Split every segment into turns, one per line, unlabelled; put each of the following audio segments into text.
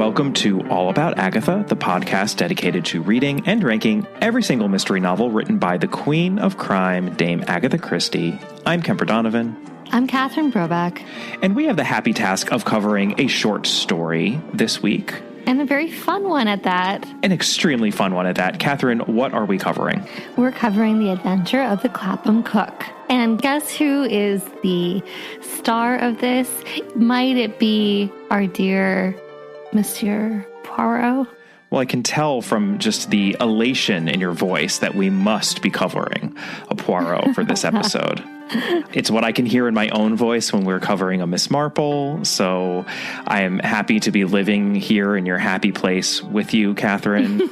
welcome to All About Agatha, the podcast dedicated to reading and ranking every single mystery novel written by the Queen of Crime, Dame Agatha Christie. I'm Kemper Donovan.
I'm Catherine Brobeck.
And we have the happy task of covering a short story this week.
And a very fun one at that.
An extremely fun one at that. Catherine, what are we covering?
We're covering The Adventure of the Clapham Cook. And guess who is the star of this? Might it be our dear Monsieur Poirot?
Well, I can tell from just the elation in your voice that we must be covering a Poirot for this episode. It's what I can hear in my own voice when we're covering a Miss Marple. So I am happy to be living here in your happy place with you, Catherine,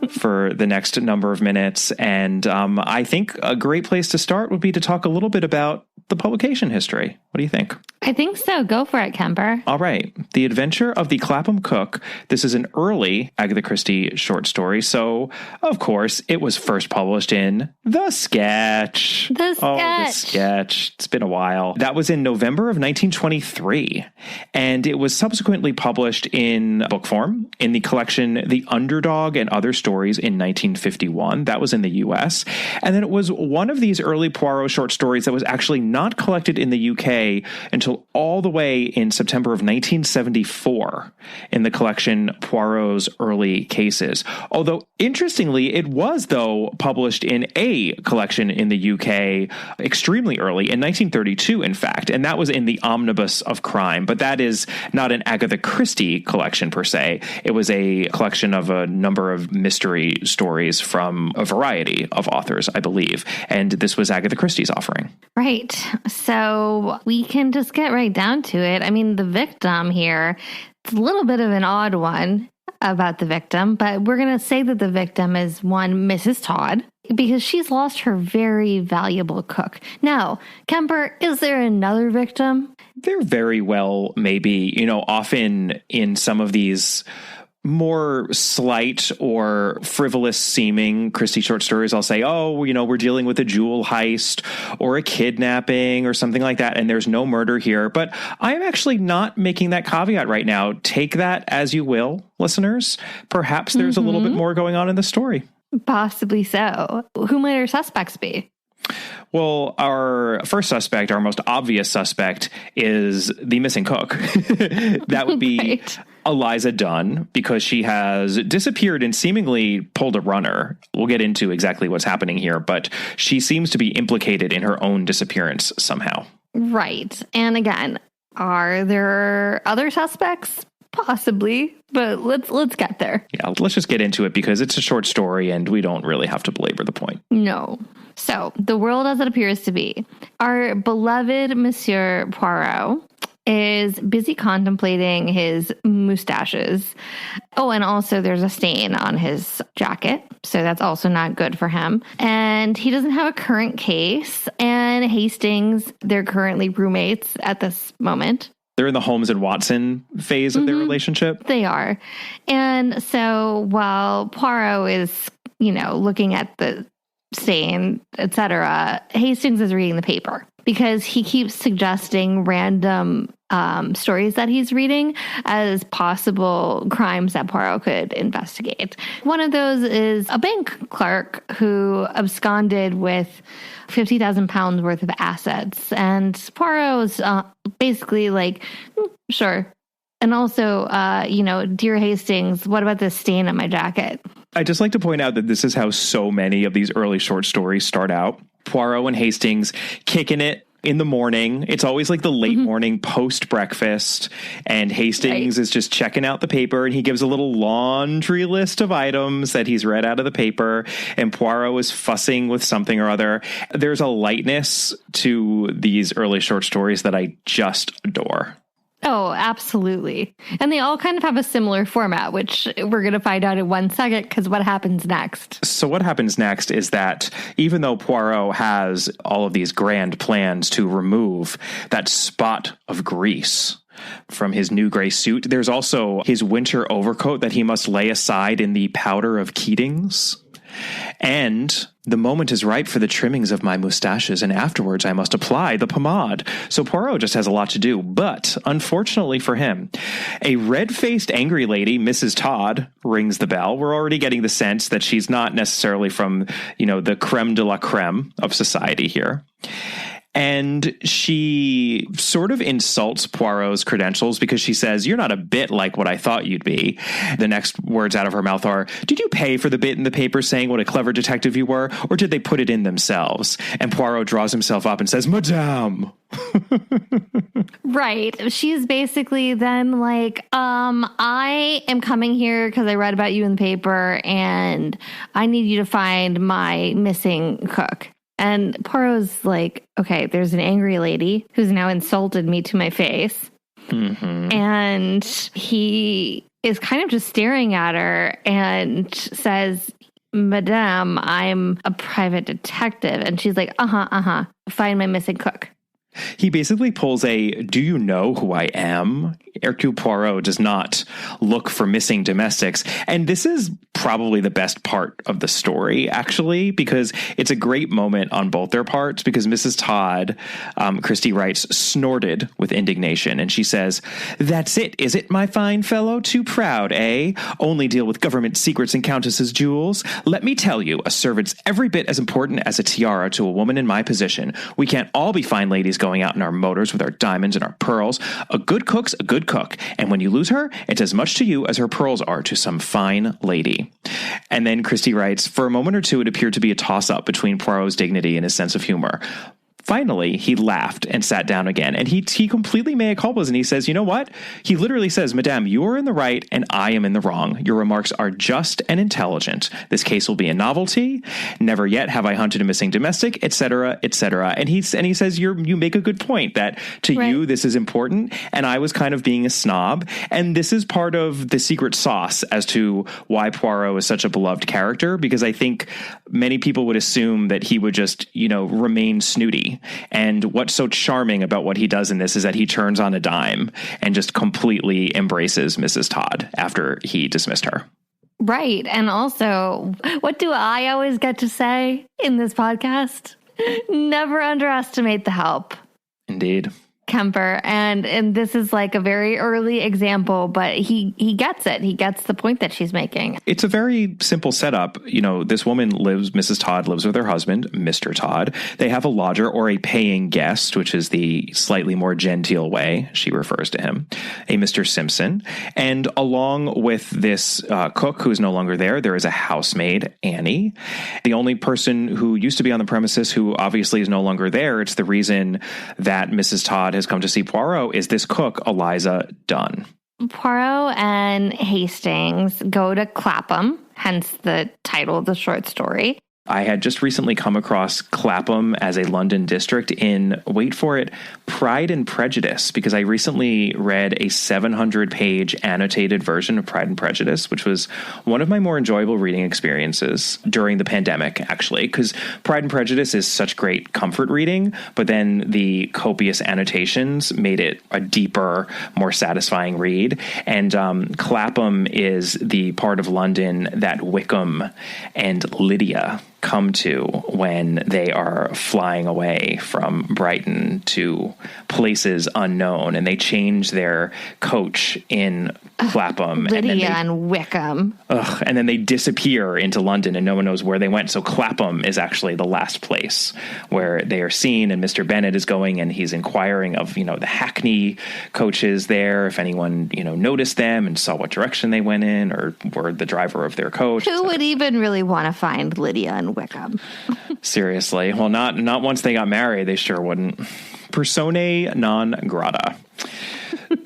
for the next number of minutes. And I think a great place to start would be to talk a little bit about the publication history. What do you think?
I think so. Go for it, Kemper.
All right. The Adventure of the Clapham Cook. This is an early Agatha Christie short story. So, of course, it was first published in The Sketch.
The Sketch.
Oh, The Sketch. It's been a while. That was in November of 1923. And it was subsequently published in book form in the collection The Underdog and Other Stories in 1951. That was in the U.S. And then it was one of these early Poirot short stories that was actually not collected in the U.K. until all the way in September of 1974 in the collection Poirot's Early Cases. Although, interestingly, it was, though, published in a collection in the UK extremely early, in 1932, in fact, and that was in the Omnibus of Crime. But that is not an Agatha Christie collection, per se. It was a collection of a number of mystery stories from a variety of authors, I believe. And this was Agatha Christie's offering.
Right. So we can just get right down to it. I mean, the victim here, it's a little bit of an odd one about the victim, but we're going to say that the victim is one Mrs. Todd because she's lost her very valuable cook. Now, Kemper, is there another victim?
There very well may be. You know, often in some of these more slight or frivolous seeming Christie short stories, I'll say, oh, you know, we're dealing with a jewel heist or a kidnapping or something like that, and there's no murder here. But I'm actually not making that caveat right now. Take that as you will, listeners. Perhaps there's a little bit more going on in the story. Possibly
so. Who might our suspects be?
Well, our first suspect, our most obvious suspect, is the missing cook. That would be right. Eliza Dunn, because she has disappeared and seemingly pulled a runner. We'll get into exactly what's happening here, but she seems to be implicated in her own disappearance somehow.
Right. And again, are there other suspects? Possibly, but let's get there.
Yeah, let's just get into it because it's a short story and we don't really have to belabor the point.
No. So, the world as it appears to be. Our beloved Monsieur Poirot is busy contemplating his mustaches. Oh, and also there's a stain on his jacket, so that's also not good for him. And he doesn't have a current case. And Hastings, they're currently roommates at this moment.
They're in the Holmes and Watson phase of their relationship.
They are. And so while Poirot is, you know, looking at the stain, etc., Hastings is reading the paper because he keeps suggesting random stories that he's reading as possible crimes that Poirot could investigate. One of those is a bank clerk who absconded with £50,000 worth of assets. And Poirot was basically like, sure. And also, you know, dear Hastings, what about this stain on my jacket?
I just like to point out that this is how so many of these early short stories start out. Poirot and Hastings kicking it in the morning. It's always like the late morning post breakfast, and Hastings is just checking out the paper, and he gives a little laundry list of items that he's read out of the paper, and Poirot is fussing with something or other. There's a lightness to these early short stories that I just adore.
Oh, absolutely. And they all kind of have a similar format, which we're going to find out in 1 second, because what happens next?
So what happens next is that even though Poirot has all of these grand plans to remove that spot of grease from his new gray suit, there's also his winter overcoat that he must lay aside in the powder of Keating's. And The moment is ripe for the trimmings of my mustaches, and afterwards I must apply the pomade. So Poirot just has a lot to do, but unfortunately for him, a red-faced angry lady, Mrs. Todd, rings the bell. We're already getting the sense that she's not necessarily from, the creme de la creme of society here. And she sort of insults Poirot's credentials because she says, "You're not a bit like what I thought you'd be." The next words out of her mouth are, "Did you pay for the bit in the paper saying what a clever detective you were, or did they put it in themselves?" And Poirot draws himself up and says, "Madame."
Right. She's basically then like, I am coming here because I read about you in the paper and I need you to find my missing cook. And Poirot's like, okay, there's an angry lady who's now insulted me to my face. Mm-hmm. And he is kind of just staring at her and says, "Madame, I'm a private detective." And she's like, find my missing cook.
He basically pulls a, "Do you know who I am?" Hercule Poirot does not look for missing domestics. And this is probably the best part of the story, actually, because it's a great moment on both their parts, because Mrs. Todd, Christie writes, snorted with indignation. And she says, "That's it, is it, my fine fellow? Too proud, eh? Only deal with government secrets and countesses' jewels? Let me tell you, a servant's every bit as important as a tiara to a woman in my position. We can't all be fine ladies going out in our motors with our diamonds and our pearls. A good cook's a good cook, and when you lose her, it's as much to you as her pearls are to some fine lady." And then Christie writes, "For a moment or two, it appeared to be a toss-up between Poirot's dignity and his sense of humor. Finally, he laughed and sat down again, and he completely mea culpas, and he says, 'You know what?' He literally says, 'Madame, you are in the right, and I am in the wrong. Your remarks are just and intelligent. This case will be a novelty. Never yet have I hunted a missing domestic, etc., etc.' And he says, you make a good point that to you this is important, and I was kind of being a snob, and this is part of the secret sauce as to why Poirot is such a beloved character, because I think many people would assume that he would just, remain snooty. And what's so charming about what he does in this is that he turns on a dime and just completely embraces Mrs. Todd after he dismissed her.
Right. And also, what do I always get to say in this podcast? Never underestimate the help.
Indeed.
Kemper, and this is like a very early example, but he gets it. He gets the point that she's making.
It's a very simple setup. This woman Mrs. Todd lives with her husband, Mr. Todd. They have a lodger or a paying guest, which is the slightly more genteel way she refers to him, a Mr. Simpson. And along with this cook who's no longer there is a housemaid, Annie. The only person who used to be on the premises who obviously is no longer there, it's the reason that Mrs. Todd has come to see Poirot, is this cook, Eliza Dunn.
Poirot and Hastings go to Clapham, hence the title of the short story.
I had just recently come across Clapham as a London district in, wait for it, Pride and Prejudice, because I recently read a 700-page annotated version of Pride and Prejudice, which was one of my more enjoyable reading experiences during the pandemic, actually, because Pride and Prejudice is such great comfort reading, but then the copious annotations made it a deeper, more satisfying read. And Clapham is the part of London that Wickham and Lydia come to when they are flying away from Brighton to places unknown, and they change their coach in Clapham.
Lydia and Wickham.
And then they disappear into London and no one knows where they went. So Clapham is actually the last place where they are seen, and Mr. Bennet is going and he's inquiring of, the Hackney coaches there, if anyone, noticed them and saw what direction they went in or were the driver of their coach.
Who would even really want to find Lydia and Wickham?
Seriously. Well, not once they got married, they sure wouldn't. Personae non grata.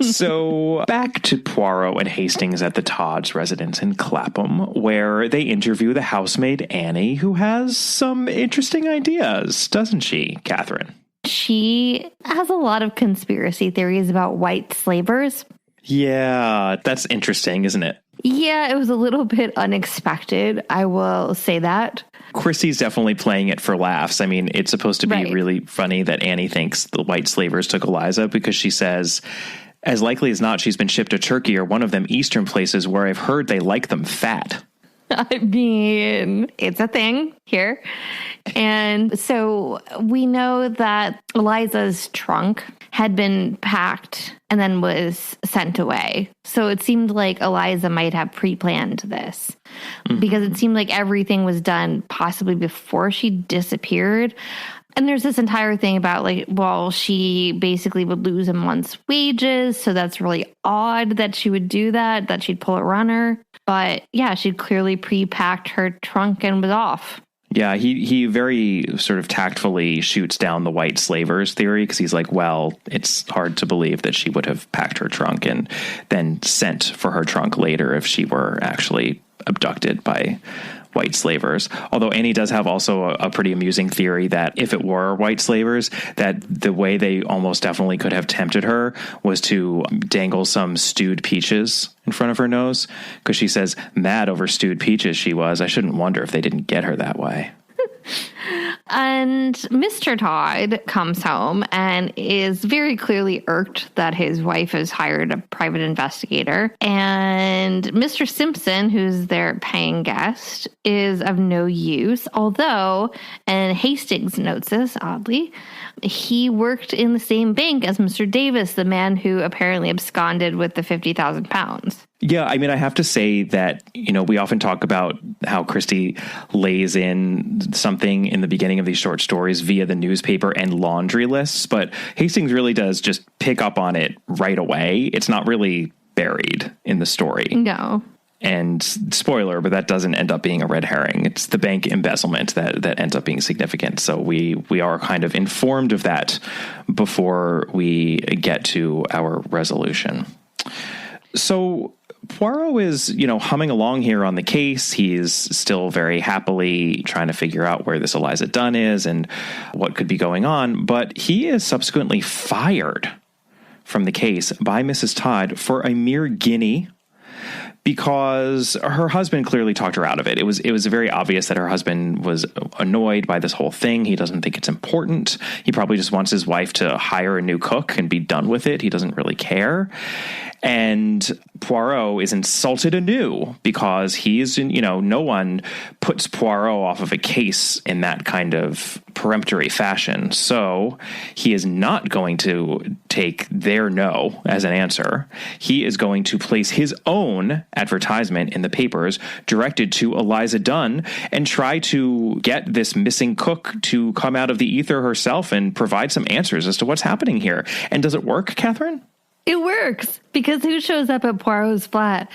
So back to Poirot and Hastings at the Todds' residence in Clapham, where they interview the housemaid Annie, who has some interesting ideas, doesn't she, Catherine?
She has a lot of conspiracy theories about white slavers.
Yeah, that's interesting, isn't it?
Yeah, it was a little bit unexpected, I will say that.
Christie's definitely playing it for laughs. I mean, it's supposed to be really funny that Annie thinks the white slavers took Eliza, because she says, as likely as not, she's been shipped to Turkey or one of them eastern places where I've heard they like them fat.
I mean, it's a thing here. And so we know that Eliza's trunk had been packed and then was sent away. So it seemed like Eliza might have pre-planned this because it seemed like everything was done possibly before she disappeared. And there's this entire thing about like, well, she basically would lose a month's wages. So that's really odd that she would do that, that she'd pull a runner. But yeah, she'd clearly pre-packed her trunk and was off.
Yeah, he very sort of tactfully shoots down the white slavers theory because he's like, well, it's hard to believe that she would have packed her trunk and then sent for her trunk later if she were actually abducted by white slavers. Although Annie does have also a pretty amusing theory that if it were white slavers, that the way they almost definitely could have tempted her was to dangle some stewed peaches in front of her nose, because she says mad over stewed peaches she was. I shouldn't wonder if they didn't get her that way.
And Mr. Todd comes home and is very clearly irked that his wife has hired a private investigator. And Mr. Simpson, who's their paying guest, is of no use. Although, and Hastings notes this, oddly, he worked in the same bank as Mr. Davis, the man who apparently absconded with the 50,000 pounds.
Yeah, I mean, I have to say that, you know, we often talk about how Christie lays in something in the beginning of these short stories via the newspaper and laundry lists, but Hastings really does just pick up on it right away. It's not really buried in the story.
No.
And spoiler, but that doesn't end up being a red herring. It's the bank embezzlement that ends up being significant. So we are kind of informed of that before we get to our resolution. So Poirot is, you know, humming along here on the case. He's still very happily trying to figure out where this Eliza Dunn is and what could be going on. But he is subsequently fired from the case by Mrs. Todd for a mere guinea, because her husband clearly talked her out of it. It was very obvious that her husband was annoyed by this whole thing. He doesn't think it's important. He probably just wants his wife to hire a new cook and be done with it. He doesn't really care. And Poirot is insulted anew because he's, you know, no one puts Poirot off of a case in that kind of peremptory fashion. So he is not going to take their no as an answer. He is going to place his own advertisement in the papers directed to Eliza Dunn and try to get this missing cook to come out of the ether herself and provide some answers as to what's happening here. And does it work, Catherine?
It works, because who shows up at Poirot's flat?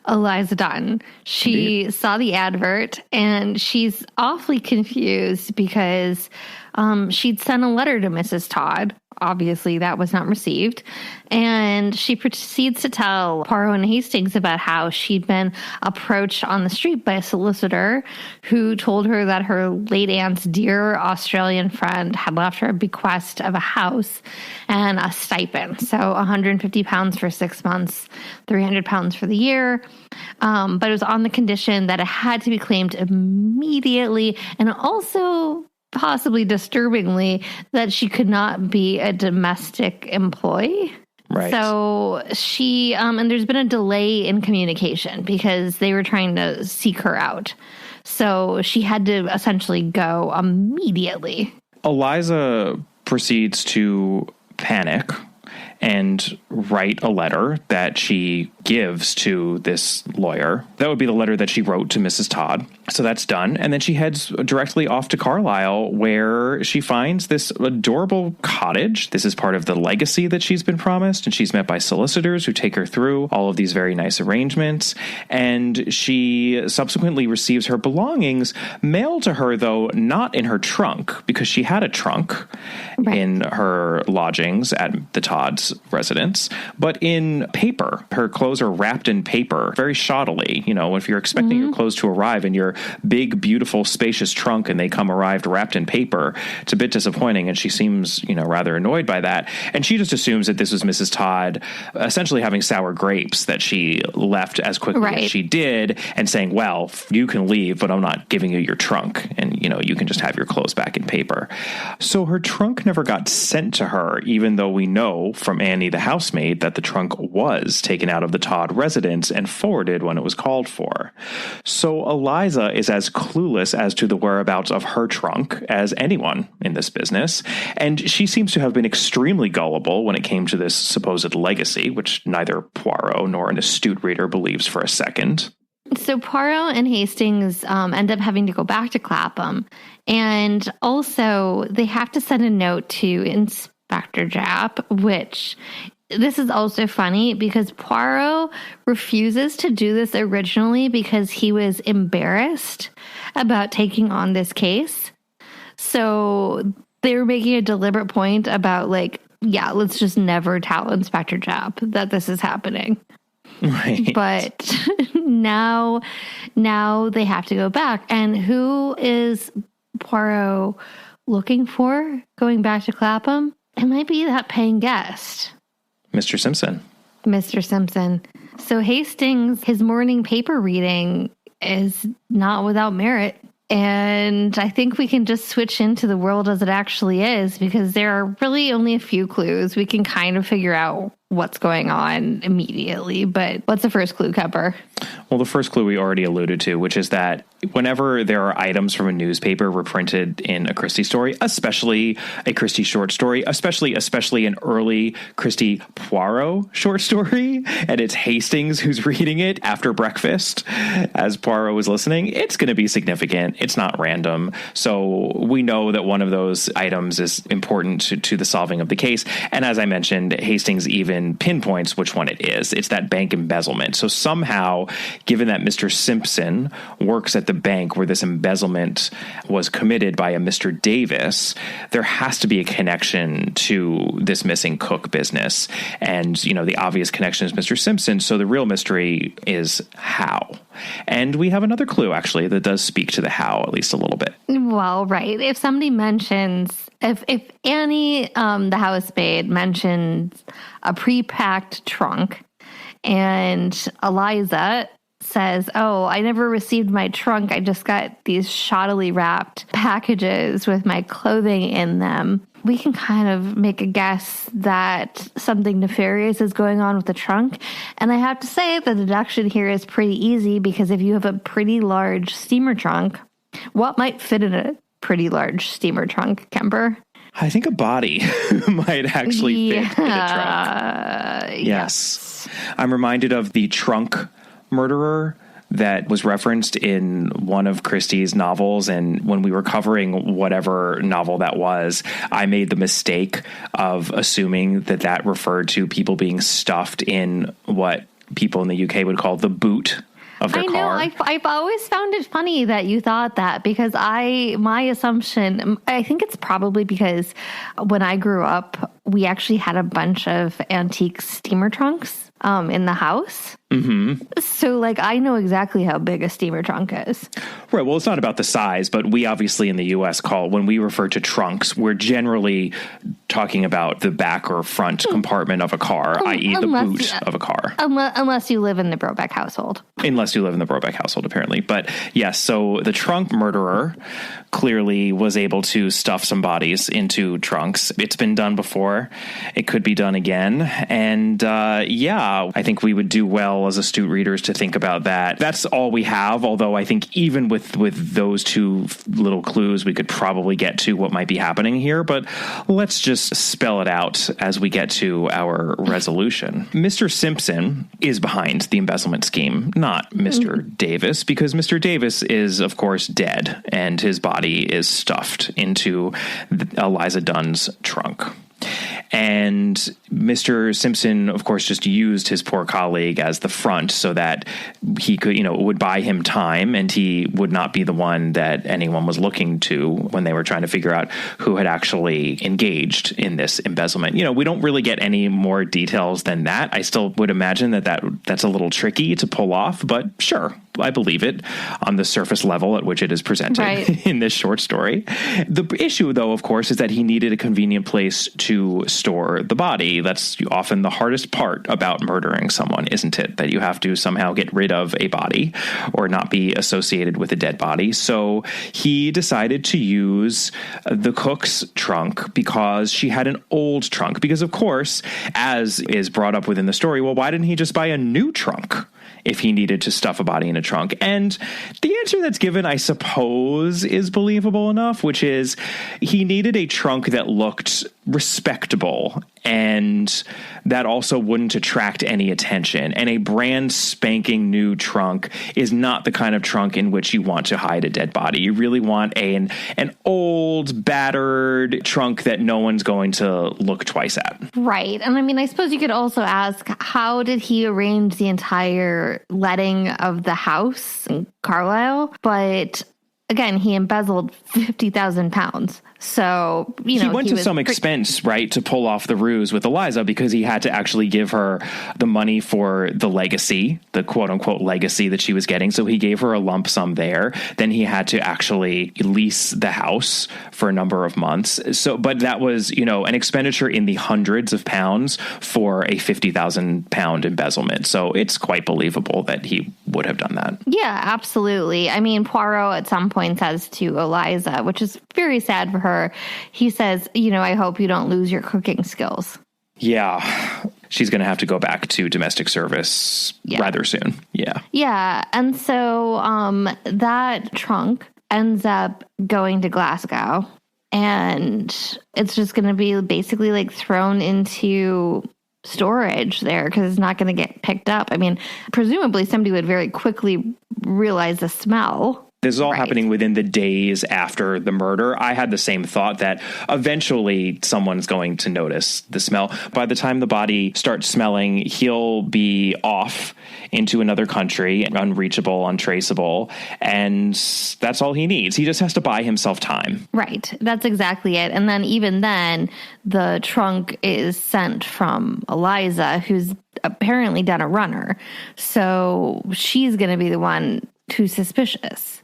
Eliza Dunn. She saw the advert and she's awfully confused because she'd sent a letter to Mrs. Todd. Obviously, that was not received. And she proceeds to tell Poirot and Hastings about how she'd been approached on the street by a solicitor who told her that her late aunt's dear Australian friend had left her a bequest of a house and a stipend. So £150 for 6 months, £300 for the year. But it was on the condition that it had to be claimed immediately, and also possibly disturbingly that she could not be a domestic employee.
Right.
So she, and there's been a delay in communication because they were trying to seek her out. So she had to essentially go immediately.
Eliza proceeds to panic and write a letter that she gives to this lawyer. That would be the letter that she wrote to Mrs. Todd. So that's done. And then she heads directly off to Carlisle, where she finds this adorable cottage. This is part of the legacy that she's been promised. And she's met by solicitors who take her through all of these very nice arrangements. And she subsequently receives her belongings mailed to her, though not in her trunk, because she had a trunk in her lodgings at the Todd's residence, but in paper. Her clothes are wrapped in paper very shoddily. You know, if you're expecting your clothes to arrive in your big, beautiful, spacious trunk and they come arrived wrapped in paper, it's a bit disappointing. And she seems, you know, rather annoyed by that. And she just assumes that this was Mrs. Todd essentially having sour grapes, that she left as quickly as she did and saying, well, you can leave, but I'm not giving you your trunk. And, you know, you can just have your clothes back in paper. So her trunk never got sent to her, even though we know from Annie, the housemaid, that the trunk was taken out of the Todd residence and forwarded when it was called for. So Eliza is as clueless as to the whereabouts of her trunk as anyone in this business, and she seems to have been extremely gullible when it came to this supposed legacy, which neither Poirot nor an astute reader believes for a second.
So Poirot and Hastings end up having to go back to Clapham, and also they have to send a note to Inspector Japp, which this is also funny because Poirot refuses to do this originally because he was embarrassed about taking on this case. So they were making a deliberate point about let's just never tell Inspector Japp that this is happening.
Right.
But now they have to go back. And who is Poirot looking for going back to Clapham? It might be that paying guest.
Mr. Simpson.
Mr. Simpson. So Hastings, his morning paper reading is not without merit. And I think we can just switch into the world as it actually is, because there are really only a few clues. We can kind of figure out what's going on immediately. But what's the first clue, Kemper?
Well, the first clue we already alluded to, which is that whenever there are items from a newspaper reprinted in a Christie story, especially a Christie short story, especially an early Christie Poirot short story, and it's Hastings who's reading it after breakfast as Poirot was listening, it's going to be significant. It's not random. So we know that one of those items is important to the solving of the case. And as I mentioned, Hastings even pinpoints which one it is. It's that bank embezzlement. So somehow, given that Mr. Simpson works at the bank where this embezzlement was committed by a Mr. Davis, there has to be a connection to this missing cook business. And, the obvious connection is Mr. Simpson. So the real mystery is how. And we have another clue, actually, that does speak to the how, at least a little bit.
Well, right. If somebody mentions, if Annie, the housemaid, mentions a pre-packed trunk, and Eliza says, "Oh, I never received my trunk. I just got these shoddily wrapped packages with my clothing in them," we can kind of make a guess that something nefarious is going on with the trunk. And I have to say the deduction here is pretty easy, because if you have a pretty large steamer trunk, what might fit in a pretty large steamer trunk, Kemper?
I think a body might actually fit in a trunk. Yes. I'm reminded of the trunk murderer that was referenced in one of Christie's novels. And when we were covering whatever novel that was, I made the mistake of assuming that referred to people being stuffed in what people in the UK would call the boot of their car.
I've always found it funny that you thought that, because my assumption, I think it's probably because when I grew up, we actually had a bunch of antique steamer trunks in the house. Mm-hmm. So, I know exactly how big a steamer trunk is.
Right. Well, it's not about the size, but we obviously in the U.S. when we refer to trunks, we're generally talking about the back or front compartment of a car, i.e. the boot of a car.
Unless you live in the Brobeck household.
Unless you live in the Brobeck household, apparently. But yes, so the trunk murderer clearly was able to stuff some bodies into trunks. It's been done before. It could be done again. And I think we would do well as astute readers to think about that. That's all we have, although I think even with those two little clues, we could probably get to what might be happening here. But let's just spell it out as we get to our resolution. Mr. Simpson is behind the embezzlement scheme, not Mr. Davis, because Mr. Davis is, of course, dead, and his body is stuffed into Eliza Dunn's trunk. And Mr. Simpson, of course, just used his poor colleague as the front so that he could, would buy him time, and he would not be the one that anyone was looking to when they were trying to figure out who had actually engaged in this embezzlement. We don't really get any more details than that. I still would imagine that's a little tricky to pull off, but sure, I believe it on the surface level at which it is presented in this short story. The issue, though, of course, is that he needed a convenient place to store the body. That's often the hardest part about murdering someone, isn't it? That you have to somehow get rid of a body or not be associated with a dead body. So he decided to use the cook's trunk because she had an old trunk. Because, of course, as is brought up within the story, well, why didn't he just buy a new trunk if he needed to stuff a body in a trunk? And the answer that's given, I suppose, is believable enough, which is he needed a trunk that looked respectable and that also wouldn't attract any attention. And a brand spanking new trunk is not the kind of trunk in which you want to hide a dead body. You really want an old, battered trunk that no one's going to look twice at.
Right. And I mean, I suppose you could also ask, how did he arrange the entire letting of the house in Carlisle? But again, he embezzled 50,000 pounds. So, he went to some expense,
right, to pull off the ruse with Eliza because he had to actually give her the money for the legacy, the quote unquote legacy that she was getting. So he gave her a lump sum there. Then he had to actually lease the house for a number of months. So, but that was, an expenditure in the hundreds of pounds for a 50,000 pound embezzlement. So it's quite believable that he would have done that.
Yeah, absolutely. I mean, Poirot at some point says to Eliza, which is very sad for her, he says, I hope you don't lose your cooking skills.
Yeah. She's going to have to go back to domestic service rather soon. Yeah.
Yeah. And so that trunk ends up going to Glasgow, and it's just going to be basically like thrown into storage there because it's not going to get picked up. I mean, presumably somebody would very quickly realize the smell.
This is all happening within the days after the murder. I had the same thought that eventually someone's going to notice the smell. By the time the body starts smelling, he'll be off into another country, unreachable, untraceable, and that's all he needs. He just has to buy himself time.
Right. That's exactly it. And then even then, the trunk is sent from Eliza, who's apparently done a runner. So she's going to be the one who's suspicious.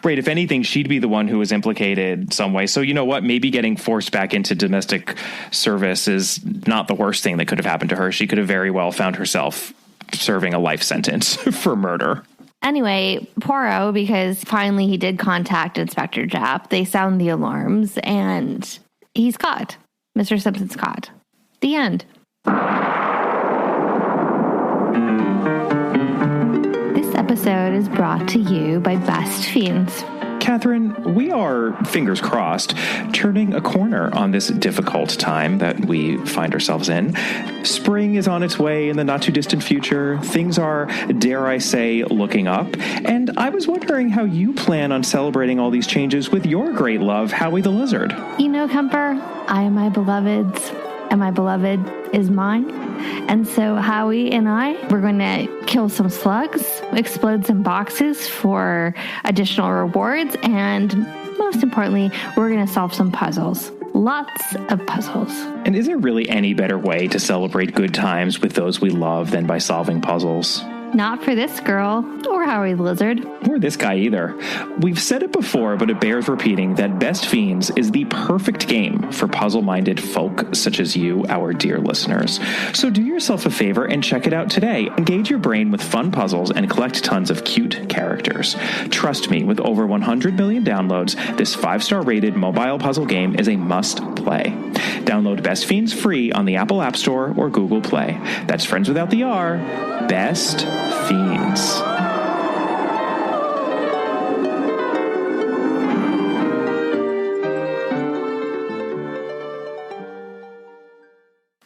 Right. If anything, she'd be the one who was implicated some way. So you know what? Maybe getting forced back into domestic service is not the worst thing that could have happened to her. She could have very well found herself serving a life sentence for murder.
Anyway, Poirot, because finally he did contact Inspector Japp, they sound the alarms, and he's caught. Mr. Simpson's caught. The end. This episode is brought to you by Best Fiends.
Catherine, we are, fingers crossed, turning a corner on this difficult time that we find ourselves in. Spring is on its way in the not-too-distant future. Things are, dare I say, looking up. And I was wondering how you plan on celebrating all these changes with your great love, Howie the Lizard.
Kemper, I am my beloved's, and my beloved is mine. And so Howie and I, we're going to kill some slugs, explode some boxes for additional rewards, and most importantly, we're going to solve some puzzles. Lots of puzzles.
And is there really any better way to celebrate good times with those we love than by solving puzzles?
Not for this girl, or Howie the Lizard.
Or this guy either. We've said it before, but it bears repeating that Best Fiends is the perfect game for puzzle-minded folk such as you, our dear listeners. So do yourself a favor and check it out today. Engage your brain with fun puzzles and collect tons of cute characters. Trust me, with over 100 million downloads, this 5-star rated mobile puzzle game is a must-play. Download Best Fiends free on the Apple App Store or Google Play. That's friends without the R. Best Fiends.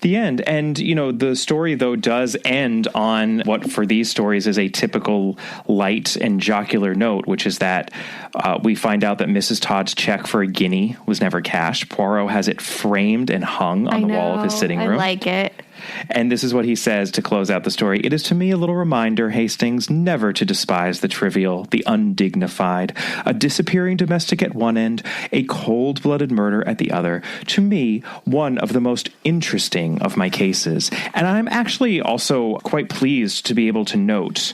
The end. And, the story, though, does end on what for these stories is a typical light and jocular note, which is that we find out that Mrs. Todd's check for a guinea was never cashed. Poirot has it framed and hung on the wall of his sitting room.
I like it.
And this is what he says to close out the story. It is to me a little reminder, Hastings, never to despise the trivial, the undignified, a disappearing domestic at one end, a cold-blooded murder at the other. To me, one of the most interesting of my cases. And I'm actually also quite pleased to be able to note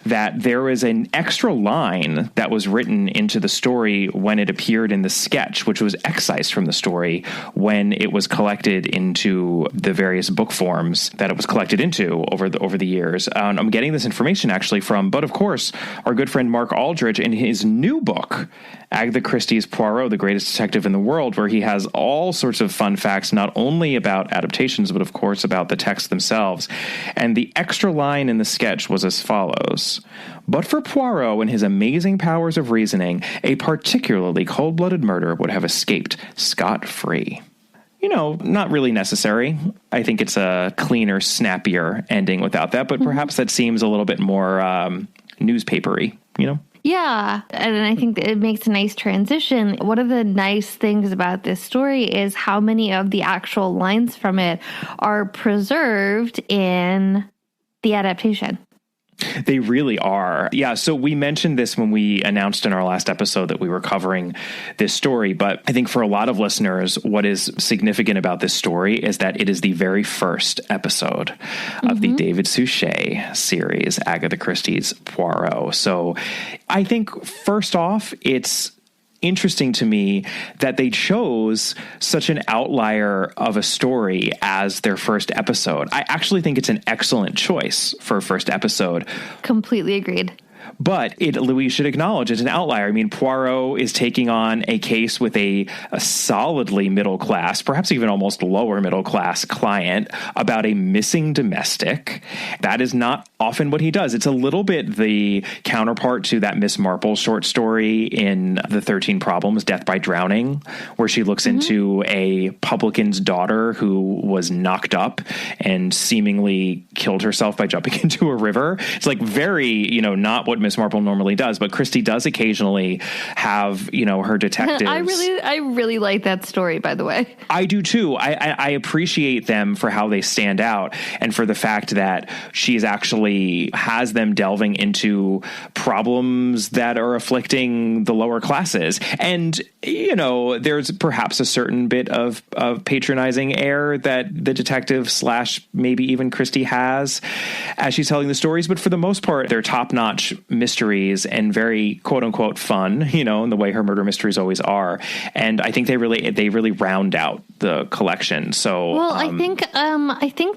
that there is an extra line that was written into the story when it appeared in the sketch, which was excised from the story when it was collected into the various book forms that it was collected into over the years. I'm getting this information actually from, but of course, our good friend Mark Aldrich in his new book, Agatha Christie's Poirot, the Greatest Detective in the World, where he has all sorts of fun facts, not only about adaptations, but of course about the texts themselves. And the extra line in the sketch was as follows: "But for Poirot and his amazing powers of reasoning, a particularly cold-blooded murder would have escaped scot-free." You know, not really necessary. I think it's a cleaner, snappier ending without that, but perhaps that seems a little bit more newspapery, you know?
Yeah, and I think that it makes a nice transition. One of the nice things about this story is how many of the actual lines from it are preserved in the adaptation.
They really are. Yeah, so we mentioned this when we announced in our last episode that we were covering this story, but I think for a lot of listeners, what is significant about this story is that it is the very first episode of the David Suchet series, Agatha Christie's Poirot. So I think, first off, it's interesting to me that they chose such an outlier of a story as their first episode. I actually think it's an excellent choice for a first episode.
Completely agreed.
But we should acknowledge it's an outlier. I mean, Poirot is taking on a case with a solidly middle class, perhaps even almost lower middle class client about a missing domestic. That is not often what he does. It's a little bit the counterpart to that Miss Marple short story in The 13 Problems, Death by Drowning, where she looks into a publican's daughter who was knocked up and seemingly killed herself by jumping into a river. It's like very, not what Miss Marple normally does, but Christie does occasionally have, her detectives.
I really like that story, by the way.
I do too. I appreciate them for how they stand out and for the fact that she's actually has them delving into problems that are afflicting the lower classes. And, there's perhaps a certain bit of patronizing air that the detective / maybe even Christie has as she's telling the stories. But for the most part, they're top-notch mysteries and very quote unquote fun, in the way her murder mysteries always are. And I think they really round out the collection. So,
well, I think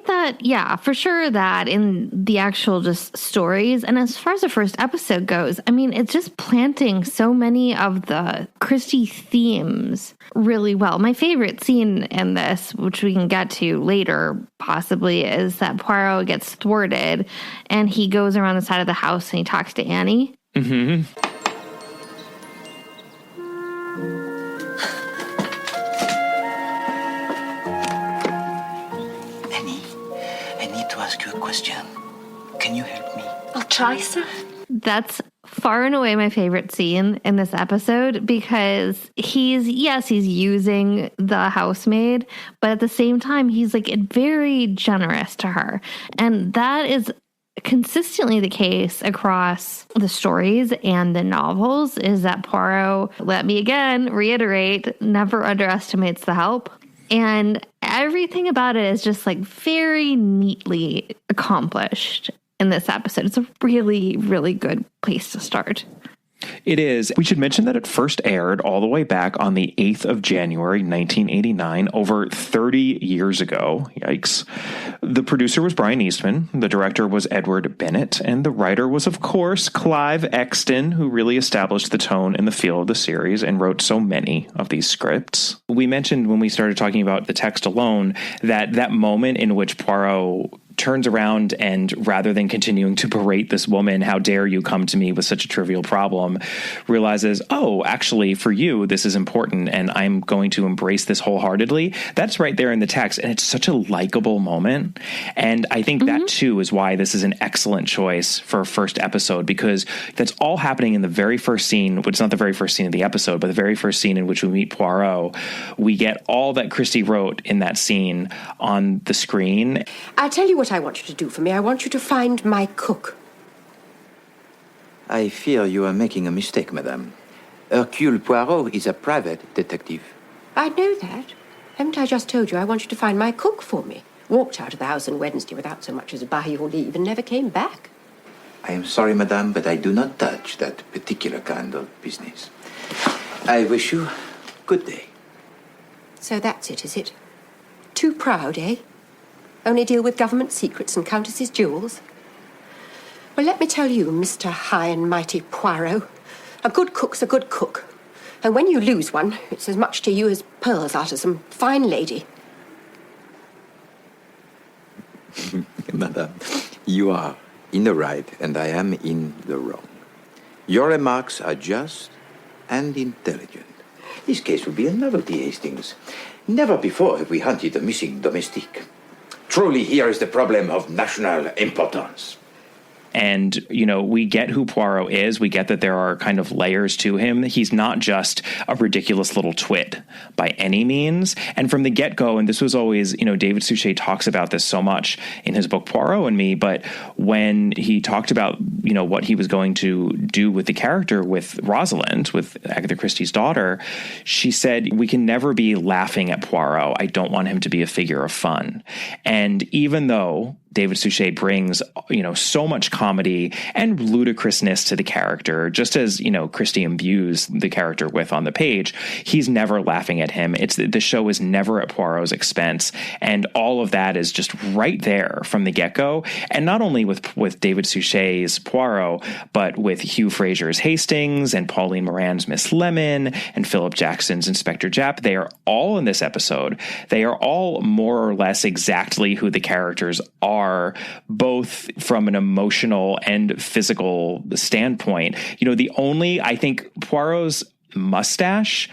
that, yeah, for sure that in the actual just stories. And as far as the first episode goes, I mean, it's just planting so many of the Christie themes really well. My favorite scene in this, which we can get to later possibly, is that Poirot gets thwarted and he goes around the side of the house and he talks to Annie.
Annie, I need to ask you a question. Can you help me?
I'll try, sir.
That's far and away my favorite scene in this episode because he's using the housemaid, but at the same time, he's very generous to her. And that is consistently the case across the stories and the novels, is that Poirot, let me again reiterate, never underestimates the help. And everything about it is just very neatly accomplished in this episode. It's a really, really good place to start.
It is. We should mention that it first aired all the way back on the 8th of January, 1989, over 30 years ago. Yikes. The producer was Brian Eastman. The director was Edward Bennett. And the writer was, of course, Clive Exton, who really established the tone and the feel of the series and wrote so many of these scripts. We mentioned when we started talking about the text alone that moment in which Poirot turns around and, rather than continuing to berate this woman, how dare you come to me with such a trivial problem, realizes, oh, actually, for you, this is important, and I'm going to embrace this wholeheartedly. That's right there in the text, and it's such a likable moment. And I think that, too, is why this is an excellent choice for a first episode, because that's all happening in the very first scene, which is not the very first scene of the episode, but the very first scene in which we meet Poirot. We get all that Christie wrote in that scene on the screen.
I'll tell you what I want you to do for me. I want you to find my cook.
I fear you are making a mistake, madame. Hercule Poirot is a private detective.
I know that. Haven't I just told you I want you to find my cook for me? Walked out of the house on Wednesday without so much as a by your leave and never came back.
I am sorry, madame, but I do not touch that particular kind of business. I wish you good day.
So that's it, is it? Too proud, eh? Only deal with government secrets and countesses' jewels? Well, let me tell you, Mr. High and Mighty Poirot, a good cook's a good cook. And when you lose one, it's as much to you as pearls out of some fine lady.
Madame, you are in the right and I am in the wrong. Your remarks are just and intelligent. This case will be a novelty, Hastings. Never before have we hunted a missing domestique. Truly, here is the problem of national importance.
And, we get who Poirot is. We get that there are kind of layers to him. He's not just a ridiculous little twit by any means. And from the get-go, and this was always, David Suchet talks about this so much in his book Poirot and Me, but when he talked about, what he was going to do with the character with Rosalind, with Agatha Christie's daughter, she said, we can never be laughing at Poirot. I don't want him to be a figure of fun. And even though David Suchet brings, so much comedy and ludicrousness to the character, just as, Christie imbues the character with on the page. He's never laughing at him. The show is never at Poirot's expense. And all of that is just right there from the get-go. And not only with David Suchet's Poirot, but with Hugh Fraser's Hastings and Pauline Moran's Miss Lemon and Philip Jackson's Inspector Japp. They are all in this episode. They are all more or less exactly who the characters are, both from an emotional and physical standpoint. I think Poirot's mustache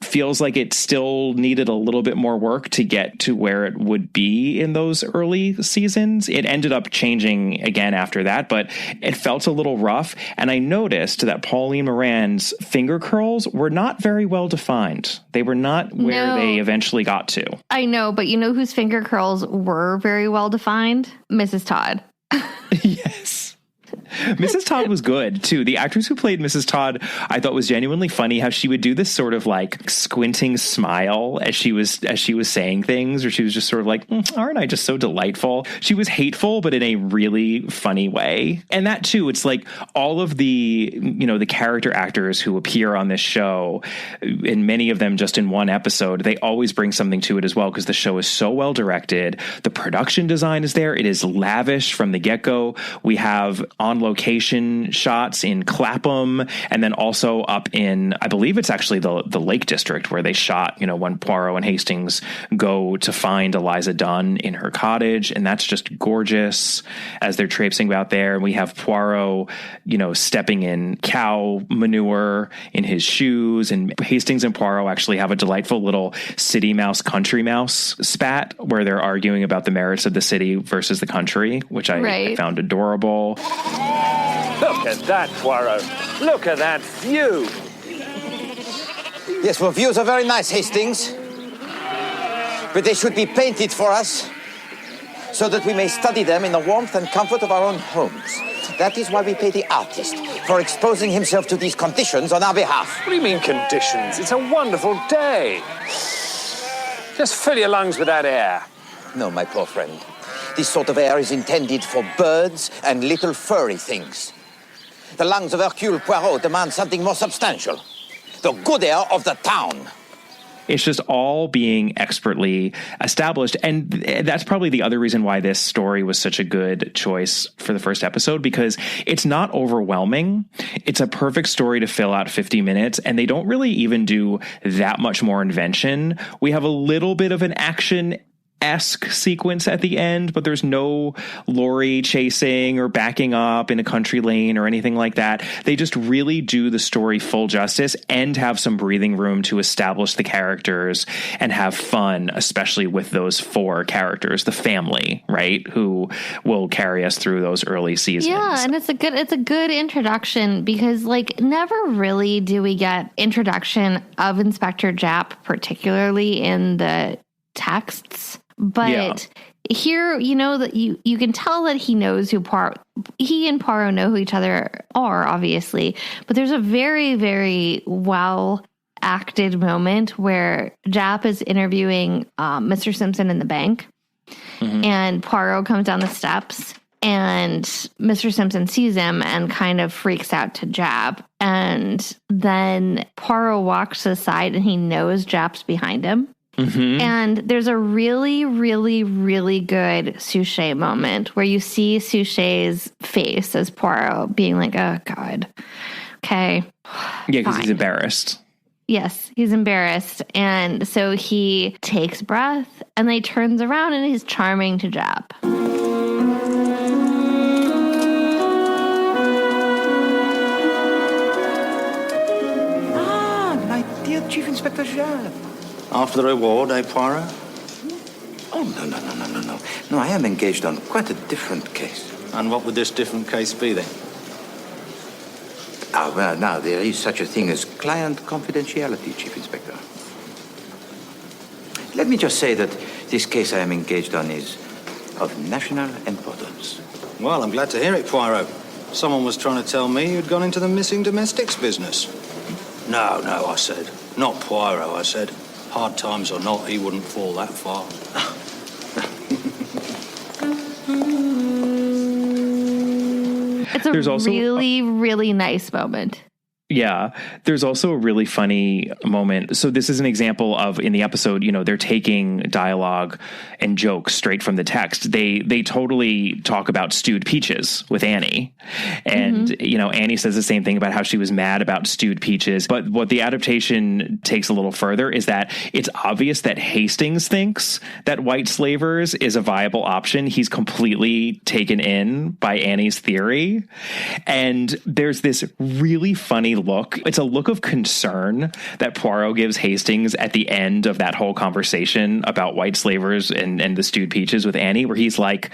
feels like it still needed a little bit more work to get to where it would be in those early seasons. It ended up changing again after that, but it felt a little rough. And I noticed that Pauline Moran's finger curls were not very well defined. They were not where they eventually got to.
I know, but you know whose finger curls were very well defined? Mrs. Todd.
Yes. Mrs. Todd was good too. The actress who played Mrs. Todd, I thought was genuinely funny how she would do this sort of like squinting smile as she was saying things, or she was just sort of like, aren't I just so delightful? She was hateful, but in a really funny way. And that too, it's like all of the, the character actors who appear on this show, and many of them just in one episode, they always bring something to it as well, because the show is so well directed. The production design is there. It is lavish from the get-go. We have on location shots in Clapham, and then also up in, I believe it's actually the Lake District where they shot, when Poirot and Hastings go to find Eliza Dunn in her cottage. And that's just gorgeous as they're traipsing about there. And we have Poirot, stepping in cow manure in his shoes. And Hastings and Poirot actually have a delightful little city mouse, country mouse spat where they're arguing about the merits of the city versus the country, which I found adorable.
Look at that, Poirot. Look at that view.
Yes, well, views are very nice, Hastings. But they should be painted for us so that we may study them in the warmth and comfort of our own homes. That is why we pay the artist for exposing himself to these conditions on our behalf.
What do you mean conditions? It's a wonderful day. Just fill your lungs with that air.
No, my poor friend. This sort of air is intended for birds and little furry things. The lungs of Hercule Poirot demand something more substantial. The good air of the town.
It's just all being expertly established. And that's probably the other reason why this story was such a good choice for the first episode, because it's not overwhelming. It's a perfect story to fill out 50 minutes, and they don't really even do that much more invention. We have a little bit of an action-esque sequence at the end, but there's no lorry chasing or backing up in a country lane or anything like that. They just really do the story full justice and have some breathing room to establish the characters and have fun, especially with those four characters, the family, right, who will carry us through those early seasons.
Yeah, and it's a good introduction, because never really do we get introduction of Inspector Japp, particularly in the texts. But here, that you can tell that he knows who he and Poirot know who each other are, obviously. But there's a very, very well acted moment where Japp is interviewing Mr. Simpson in the bank, and Poirot comes down the steps And Mr. Simpson sees him and kind of freaks out to Jap. And then Poirot walks aside and he knows Jap's behind him. Mm-hmm. And there's a really, really, really good Suchet moment where you see Suchet's face as Poirot being like, oh, God. Okay.
Yeah, because he's embarrassed.
Yes, he's embarrassed. And so he takes breath and then he turns around and he's charming to Jap.
Ah, my dear Chief Inspector Jap.
After the reward, eh, Poirot?
Oh, no. No, I am engaged on quite a different case.
And what would this different case be, then?
Ah, well, now, there is such a thing as client confidentiality, Chief Inspector. Let me just say that this case I am engaged on is of national importance.
Well, I'm glad to hear it, Poirot. Someone was trying to tell me you'd gone into the missing domestics business. No, I said. Not Poirot, I said. Hard times or not, he wouldn't fall that far.
It's a really, really nice moment.
Yeah, there's also a really funny moment. So this is an example of, in the episode, they're taking dialogue and jokes straight from the text. They totally talk about stewed peaches with Annie. And, Annie says the same thing about how she was mad about stewed peaches. But what the adaptation takes a little further is that it's obvious that Hastings thinks that white slavers is a viable option. He's completely taken in by Annie's theory. And there's this really funny look. It's a look of concern that Poirot gives Hastings at the end of that whole conversation about white slavers and the stewed peaches with Annie, where he's like,